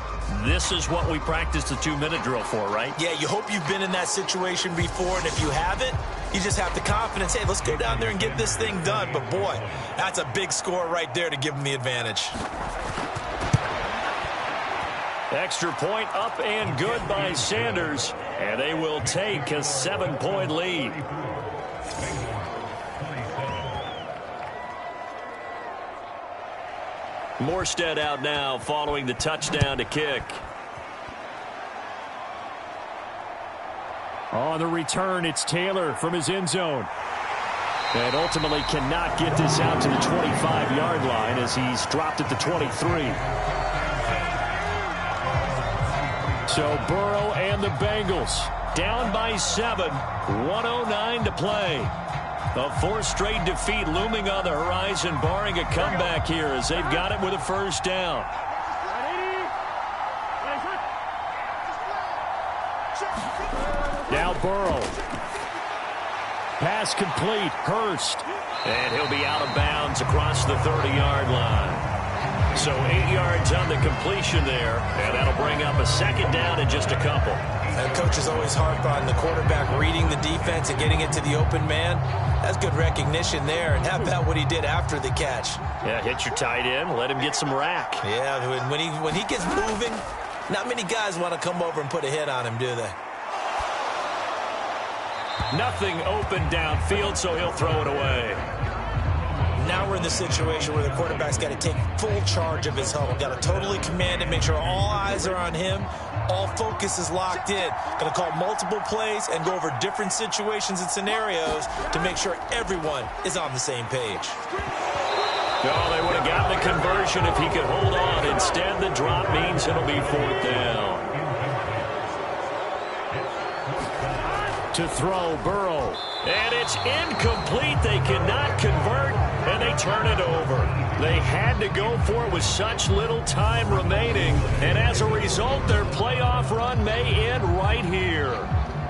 this is what we practiced the 2-minute drill for, right? Yeah, you hope you've been in that situation before, and if you haven't, you just have the confidence, hey, let's go down there and get this thing done. But, boy, that's a big score right there to give them the advantage. Extra point up and good by Sanders, and they will take a 7-point lead. Morstead out now following the touchdown to kick. On the return, it's Taylor from his end zone. And ultimately cannot get this out to the 25-yard line as he's dropped at the 23. So Burrow and the Bengals down by 7, 1:09 to play. A 4th straight defeat looming on the horizon, barring a comeback here as they've got it with a 1st down. Now Burrow. Pass complete. Hurst. And he'll be out of bounds across the 30-yard line. So 8 yards on the completion there, and that'll bring up a 2nd down in just a couple. And coaches always harp on the quarterback reading the defense and getting it to the open man. That's good recognition there. And how about what he did after the catch? Yeah, hit your tight end, let him get some rack. Yeah, when he gets moving, not many guys want to come over and put a hit on him, do they? Nothing open downfield, so he'll throw it away. Now we're in the situation where the quarterback's got to take full charge of his huddle. Got to totally command it, make sure all eyes are on him. All focus is locked in. Got to call multiple plays and go over different situations and scenarios to make sure everyone is on the same page. No, they would have gotten the conversion if he could hold on. Instead, the drop means it'll be 4th down. To throw, Burrow. And it's incomplete. They cannot convert, and they turn it over. They had to go for it with such little time remaining, and as a result, their playoff run may end right here.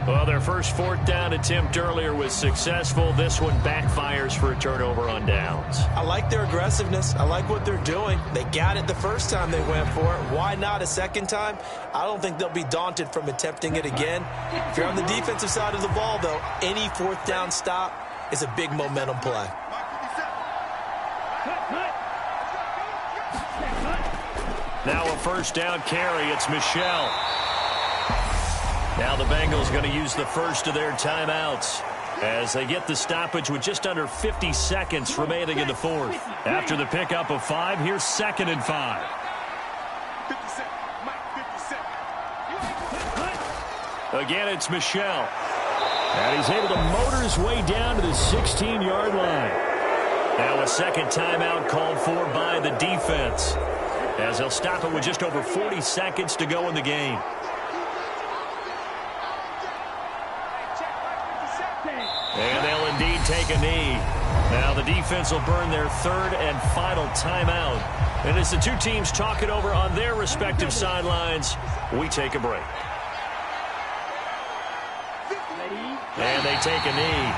Well, their first 4th down attempt earlier was successful. This one backfires for a turnover on downs. I like their aggressiveness. I like what they're doing. They got it the first time they went for it. Why not a second time? I don't think they'll be daunted from attempting it again. If you're on the defensive side of the ball, though, any 4th down stop is a big momentum play. Now a 1st down carry. It's Michel. Now the Bengals going to use the first of their timeouts as they get the stoppage with just under 50 seconds remaining in the 4th. After the pickup of 5, here's 2nd and 5. Again, it's Michel. And he's able to motor his way down to the 16-yard line. Now a 2nd timeout called for by the defense as they'll stop it with just over 40 seconds to go in the game. And they'll indeed take a knee. Now the defense will burn their 3rd and final timeout. And as the two teams talk it over on their respective sidelines, we take a break. And they take a knee.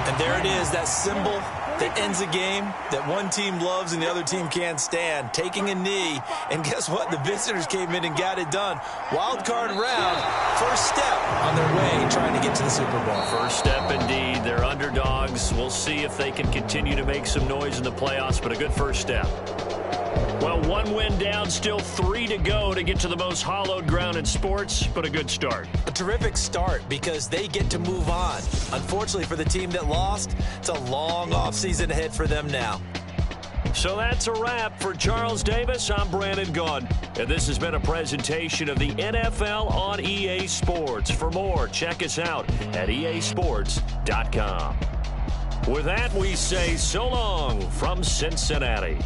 And there it is, that symbol that ends a game that one team loves and the other team can't stand. Taking a knee, and guess what? The visitors came in and got it done. Wild card round, first step on their way trying to get to the Super Bowl. First step indeed. They're underdogs. We'll see if they can continue to make some noise in the playoffs, but a good first step. Well, one win down, still 3 to go to get to the most hallowed ground in sports, but a good start. A terrific start because they get to move on. Unfortunately for the team that lost, it's a long offseason ahead for them now. So that's a wrap for Charles Davis. I'm Brandon Gunn, and this has been a presentation of the NFL on EA Sports. For more, check us out at easports.com. With that, we say so long from Cincinnati.